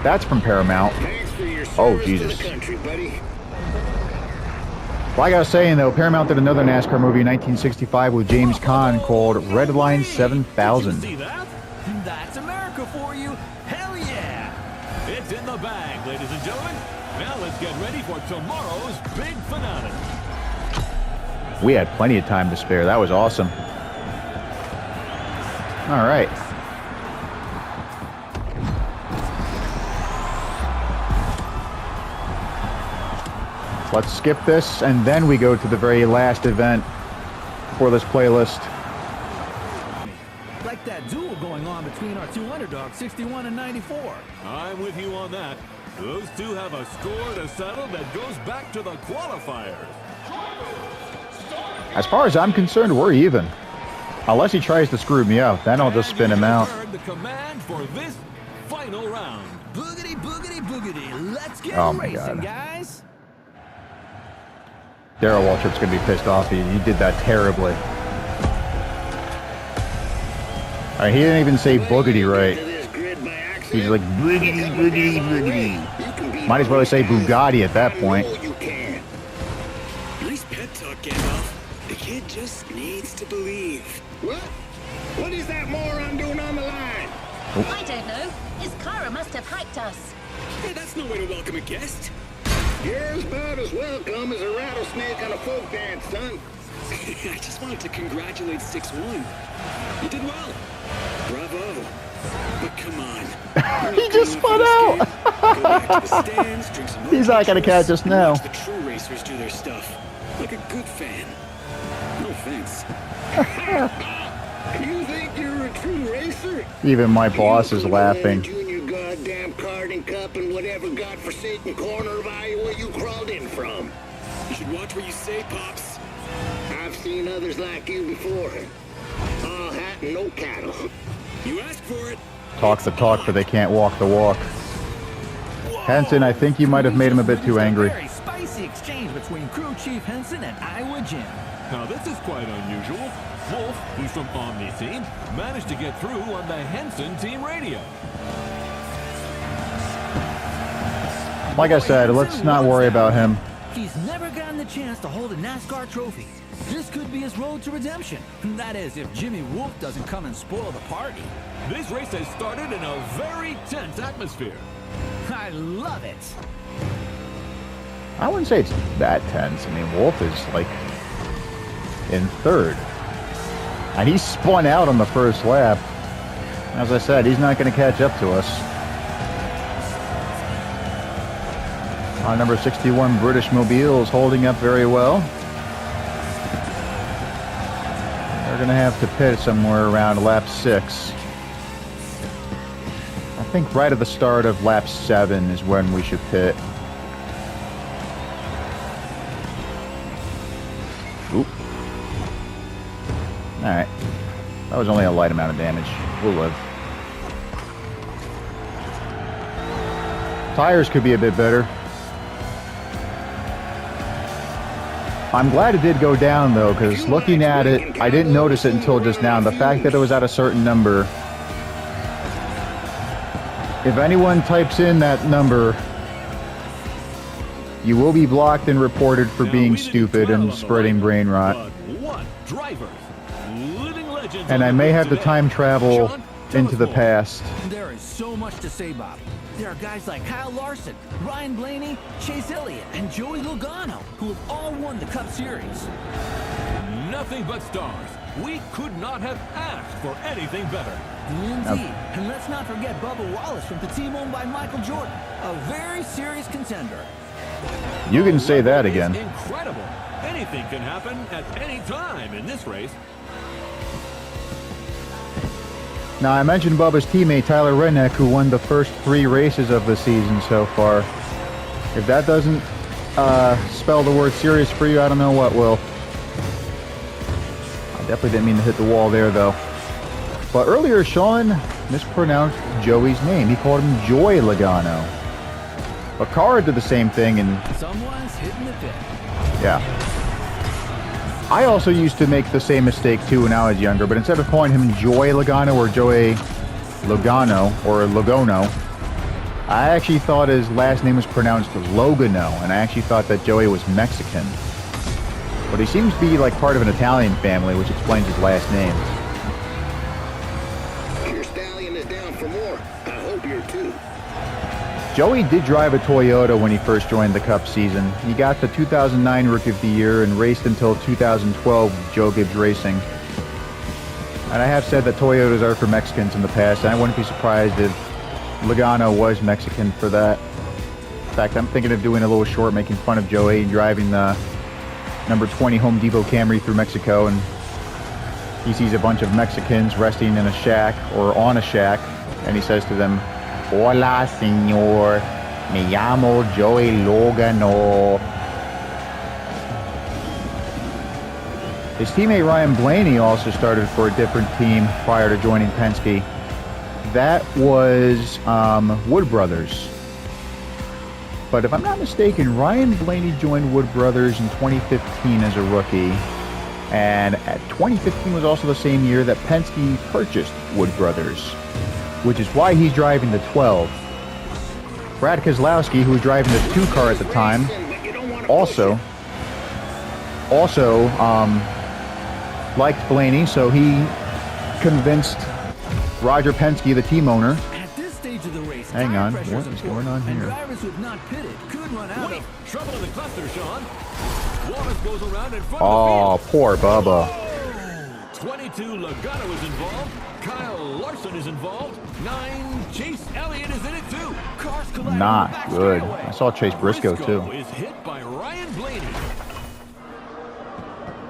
That's from Paramount. Thanks for your service Oh, Jesus. to the country, buddy. Like I was saying, though, Paramount did another NASCAR movie in 1965 with James Caan called Redline 7000. See that? That's America for you. Hell yeah! It's in the bag, ladies and gentlemen. Now let's get ready for tomorrow's big finale. We had plenty of time to spare. That was awesome. All right. Let's skip this, and then we go to the very last event for this playlist. Like that duel going on between our two underdogs, 61 and 94. I'm with you on that. Those two have a score to settle that goes back to the qualifiers. As far as I'm concerned, we're even. Unless he tries to screw me up, then I'll just spin him out. The command for this final round. Boogity, boogity, boogity. Let's get Oh my racing, God. guys. Darrell Waltrip's gonna be pissed off. He did that terribly. All right, he didn't even say boogity right. He's like boogity, boogity, boogity. Might as well say Bugatti at that point. Nice pep talk, Gandalf. The kid just needs to believe. What? What is that moron doing on the line? I don't know. His Kara must have hacked us. Hey, that's no way to welcome a guest. You're about as welcome as a rattlesnake on a folk dance, son. I just wanted to congratulate 6-1. You did well. Bravo. But come on. He just spun out. Go back to the stands, drink some more He's not gonna catch us and now. watch the true racers do their stuff. Like a good fan. No offense. You think you're a true racer? Even my boss is laughing. Junior goddamn carding cup and whatever godforsaken corner of Iowa you crawled in from. You should watch what you say, Pops. I've seen others like you before. All hat and no cattle. You asked for it. Talk the talk, but they can't walk the walk. Henson, I think you might have made him a bit too angry. Very spicy exchange between crew chief Henson and Iowa Jim. Now this is quite unusual. Wolf, who's from Omni Team, managed to get through on the Henson team radio. Like I said, let's not worry about him. He's never gotten the chance to hold a NASCAR trophy. This could be his road to redemption. That is, if Jimmy Wolf doesn't come and spoil the party. This race has started in a very tense atmosphere. I love it. I wouldn't say it's that tense. I mean, Wolf is like in third. And he spun out on the first lap. As I said, he's not going to catch up to us. Our number 61 British Mobile is holding up very well. They're going to have to pit somewhere around lap 6. I think right at the start of lap 7 is when we should pit. Oop. Alright. That was only a light amount of damage. We'll live. Tires could be a bit better. I'm glad it did go down, though, because looking at it, I didn't notice it until just now. The fact that it was at a certain number. If anyone types in that number, you will be blocked and reported for being stupid and spreading brain rot. And I may have to time travel into the past. There is so much to say, Bob. There are guys like Kyle Larson, Ryan Blaney, Chase Elliott, and Joey Logano, who have all won the Cup Series. Nothing but stars. We could not have asked for anything better. Indeed. And let's not forget Bubba Wallace from the team owned by Michael Jordan, a very serious contender. You can say that again. Incredible. Anything can happen at any time in this race. Now, I mentioned Bubba's teammate, Tyler Redneck, who won the first 3 races of the season so far. If that doesn't spell the word serious for you, I don't know what will. I definitely didn't mean to hit the wall there, though. But earlier, Sean mispronounced Joey's name. He called him Joy Logano. But Cara did the same thing, and... Someone's hitting the pit. Yeah. I also used to make the same mistake too when I was younger, but instead of calling him Joy Logano or Joey Logano or Logono, I actually thought his last name was pronounced Logano, and I actually thought that Joey was Mexican. But he seems to be like part of an Italian family, which explains his last name. Your stallion is down for more. I hope you're too. Joey did drive a Toyota when he first joined the Cup season. He got the 2009 Rookie of the Year and raced until 2012 with Joe Gibbs Racing. And I have said that Toyotas are for Mexicans in the past, and I wouldn't be surprised if Logano was Mexican for that. In fact, I'm thinking of doing a little short making fun of Joey and driving the number 20 Home Depot Camry through Mexico, and he sees a bunch of Mexicans resting in a shack or on a shack, and he says to them, "Hola, señor. Me llamo Joey Logano." His teammate Ryan Blaney also started for a different team prior to joining Penske. That was Wood Brothers. But if I'm not mistaken, Ryan Blaney joined Wood Brothers in 2015 as a rookie. And 2015 was also the same year that Penske purchased Wood Brothers, which is why he's driving the 12. Brad Keselowski, who was driving the 2 car at the time, also liked Blaney, so he convinced Roger Penske, the team owner. At this stage of the race, Hang on, tire pressure what is going on and here? drivers who have not pitted could run out Wait, of... trouble in the cluster, Sean. Wallace goes around in front Oh, of the field. poor Bubba. 22 Logano is involved. Kyle Larson is involved. 9 Chase Elliott is in it too. Cars collide on the Not back good. straightaway. I saw Chase Briscoe too. is hit by Ryan Blaney.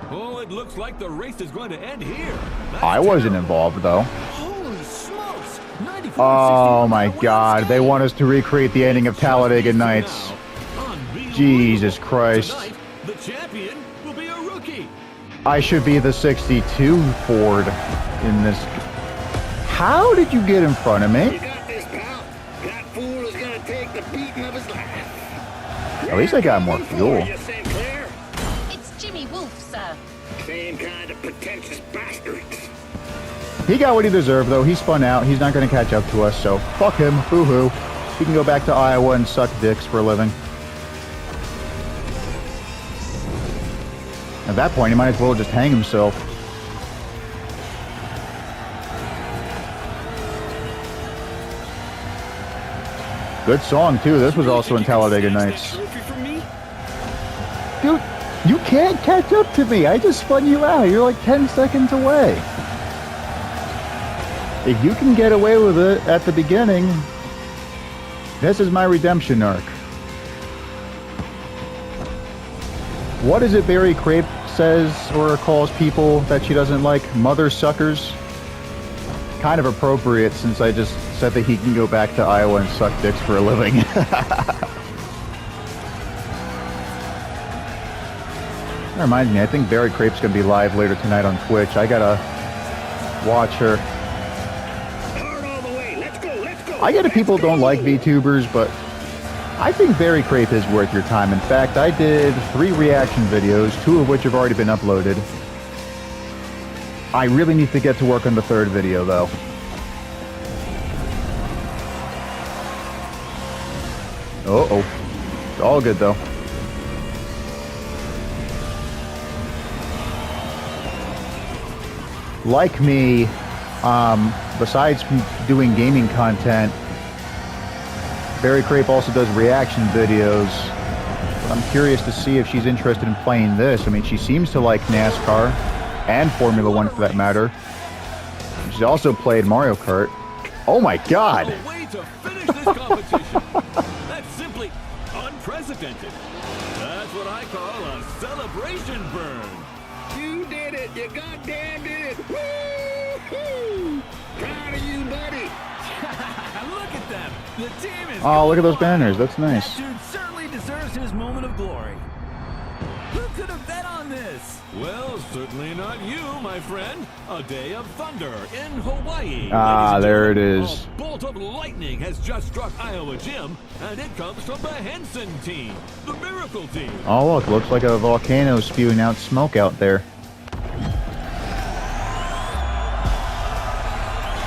Oh, it looks like the race is going to end here. That's I wasn't terrible. involved though. Holy smokes! 94 Oh 61 my wins God, they game. want us to recreate the ending of Talladega Nights. Unbelievable. Jesus Christ. Tonight, the champion will be a rookie. I should be the 62 Ford in this. How did you get in front of You me? got this, pal. That fool is gonna take the beating of his life. At least I got more fuel. You Sinclair? It's Jimmy Wolf, sir. Same kind of pretentious bastards. He got what he deserved though. He spun out. He's not going to catch up to us, so fuck him. Boo-hoo. He can go back to Iowa and suck dicks for a living. At that point, he might as well just hang himself. Good song, too. This was also in Talladega Nights. Trophy from me? Dude, you can't catch up to me. I just spun you out. You're like 10 seconds away. If you can get away with it at the beginning, this is my redemption arc. What is it Barry Crape says or calls people that she doesn't like? Mother suckers? Kind of appropriate since I just said that he can go back to Iowa and suck dicks for a living. That reminds me, I think Barry Crape's going to be live later tonight on Twitch. I gotta watch her. Hard all the way. Let's go, let's go. I get it, people don't like VTubers, but I think Barry Crape is worth your time. In fact, I did 3 reaction videos, 2 of which have already been uploaded. I really need to get to work on the 3rd video, though. Uh-oh. It's all good, though. Like me, besides doing gaming content, Barry Crape also does reaction videos. I'm curious to see if she's interested in playing this. I mean, she seems to like NASCAR and Formula One for that matter. She's also played Mario Kart. Oh my God! No way to finish this competition. That's simply unprecedented. That's what I call a celebration burn. You did it. You goddamn did it. Woo-hoo! Proud of you, buddy. Look at them. The team is. Oh, look at those going wild. banners. That's nice. That dude certainly deserves his moment of glory. Who could have bet on this? Well, certainly not you, my friend. A day of thunder in Hawaii. Ah, Ladies and there it gentlemen, is. A bolt of lightning has just struck Iowa Gym, and it comes from the Henson team, the Miracle team. Oh look, looks like a volcano spewing out smoke out there.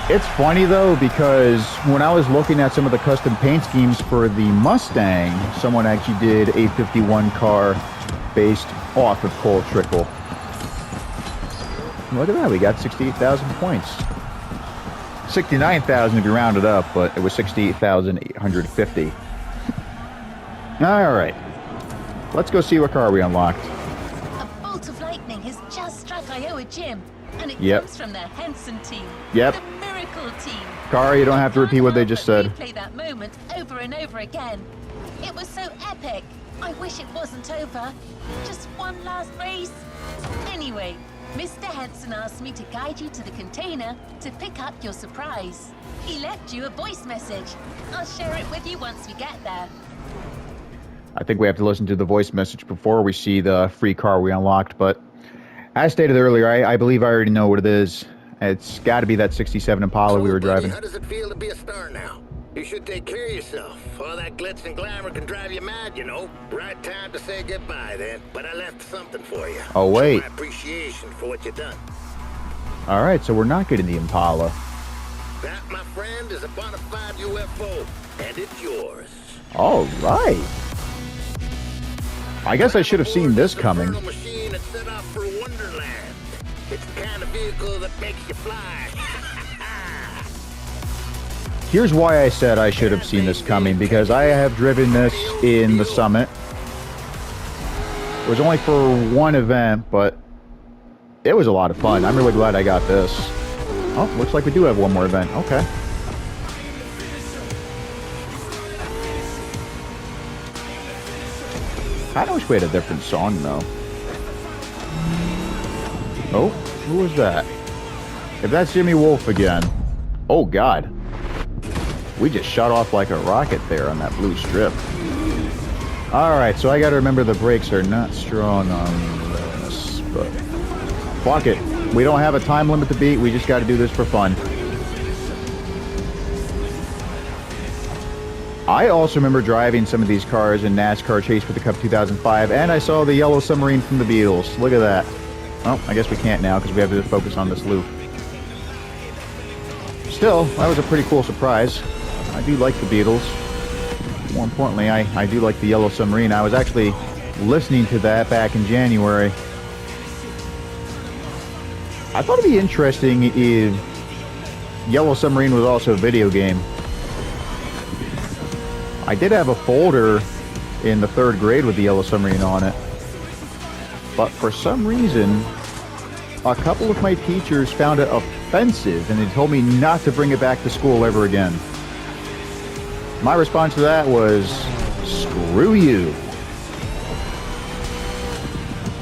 It's funny though, because when I was looking at some of the custom paint schemes for the Mustang, someone actually did a 51 car based off of Cole Trickle. Look at that, we got 68,000 points. 69,000 if you round it up, but it was 68,850. Alright, let's go see what car we unlocked. A bolt of lightning has just struck Iowa Gym, and it Yep. comes from the Henson team. Yep. The Miracle team. Car, you don't have to repeat what they just said. Replay that moment over and over again. It was so epic. I wish it wasn't over. Just one last race. Anyway, Mr. Henson asked me to guide you to the container to pick up your surprise. He left you a voice message. I'll share it with you once we get there. I think we have to listen to the voice message before we see the free car we unlocked, but as stated earlier, I believe I already know what it is. It's got to be that 67 Impala we were buddy, driving. how does it feel to be a star now? You should take care of yourself. All that glitz and glamour can drive you mad, you know. Right time to say goodbye then. But I left something for you. Oh, wait. Show my appreciation for what you done. All right, so we're not getting the Impala. That, my friend, is a bona fide UFO, and it's yours. All right. I guess I should have seen this coming. It's a machine that's set off for Wonderland. It's the kind of vehicle that makes you fly. Here's why I said I should have seen this coming, because I have driven this in the Summit. It was only for one event, but it was a lot of fun. I'm really glad I got this. Oh, looks like we do have one more event. Okay. I wish we had a different song, though. Oh, who was that? If that's Jimmy Wolf again. Oh, God. We just shot off like a rocket there on that blue strip. Alright, so I gotta remember the brakes are not strong on this, but fuck it. We don't have a time limit to beat, we just gotta do this for fun. I also remember driving some of these cars in NASCAR Chase for the Cup 2005, and I saw the yellow submarine from the Beatles. Look at that. Oh, I guess we can't now because we have to focus on this loop. Still, that was a pretty cool surprise. I do like the Beatles. More importantly, I do like the Yellow Submarine. I was actually listening to that back in January. I thought it'd be interesting if Yellow Submarine was also a video game. I did have a folder in the 3rd grade with the yellow submarine on it. But for some reason, a couple of my teachers found it offensive and they told me not to bring it back to school ever again. My response to that was, screw you.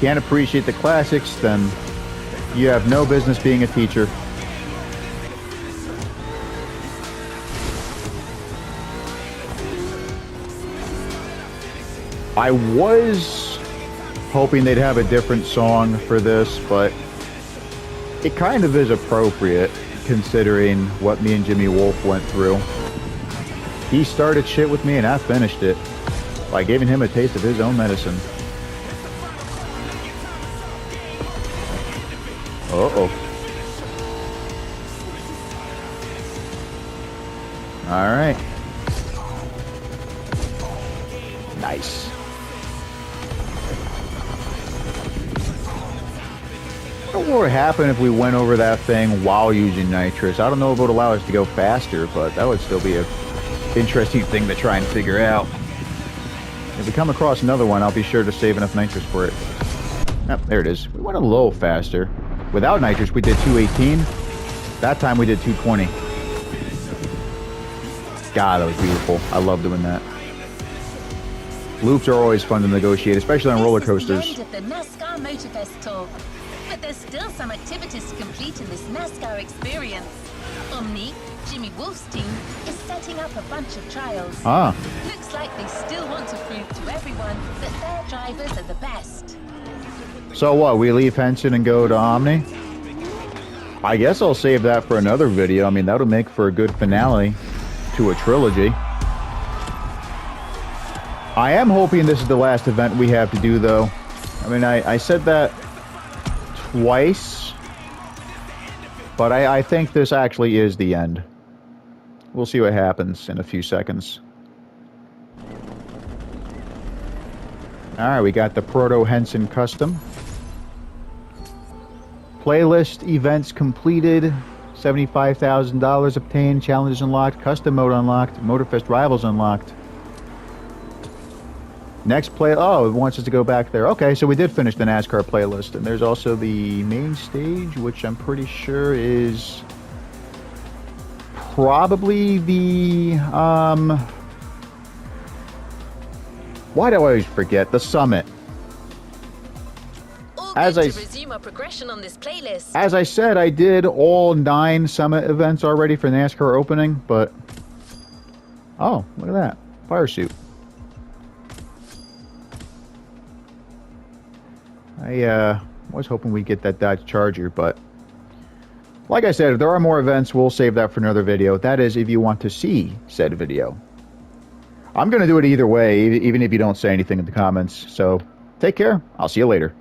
Can't appreciate the classics, then you have no business being a teacher. I was hoping they'd have a different song for this, but it kind of is appropriate considering what me and Jimmy Wolf went through. He started shit with me and I finished it by giving him a taste of his own medicine. Uh-oh. Alright. Nice. What would happen if we went over that thing while using nitrous? I don't know if it would allow us to go faster, but that would still be a interesting thing to try and figure out. If we come across another one, I'll be sure to save enough nitrous for it. Yep, there it is. We went a little faster. Without nitrous, we did 218. That time we did 220. God, that was beautiful. I love doing that. Loops are always fun to negotiate, especially on roller coasters. This is the end of the Nascar Motorfest tour, but there's still some activities to complete in this NASCAR experience. Omni, Jimmy Wolf's team, is setting up a bunch of trials. Ah. Looks like they still want to prove to everyone that their drivers are the best. So what, we leave Henson and go to Omni? I guess I'll save that for another video. I mean, that'll make for a good finale to a trilogy. I am hoping this is the last event we have to do, though. I mean, I said that twice, but I think this actually is the end. We'll see what happens in a few seconds. Alright, we got the Proto Henson Custom. Playlist events completed. $75,000 obtained. Challenges unlocked. Custom mode unlocked. Motorfest Rivals unlocked. Next play... Oh, it wants us to go back there. Okay, so we did finish the NASCAR playlist. And there's also the main stage, which I'm pretty sure is... probably the... Why do I always forget? The summit. As I resume our progression on this playlist. As I said, I did all 9 summit events already for NASCAR opening, but... Oh, look at that. Fire suit. I was hoping we'd get that Dodge Charger, but... Like I said, if there are more events, we'll save that for another video. That is, if you want to see said video. I'm going to do it either way, even if you don't say anything in the comments. So, take care. I'll see you later.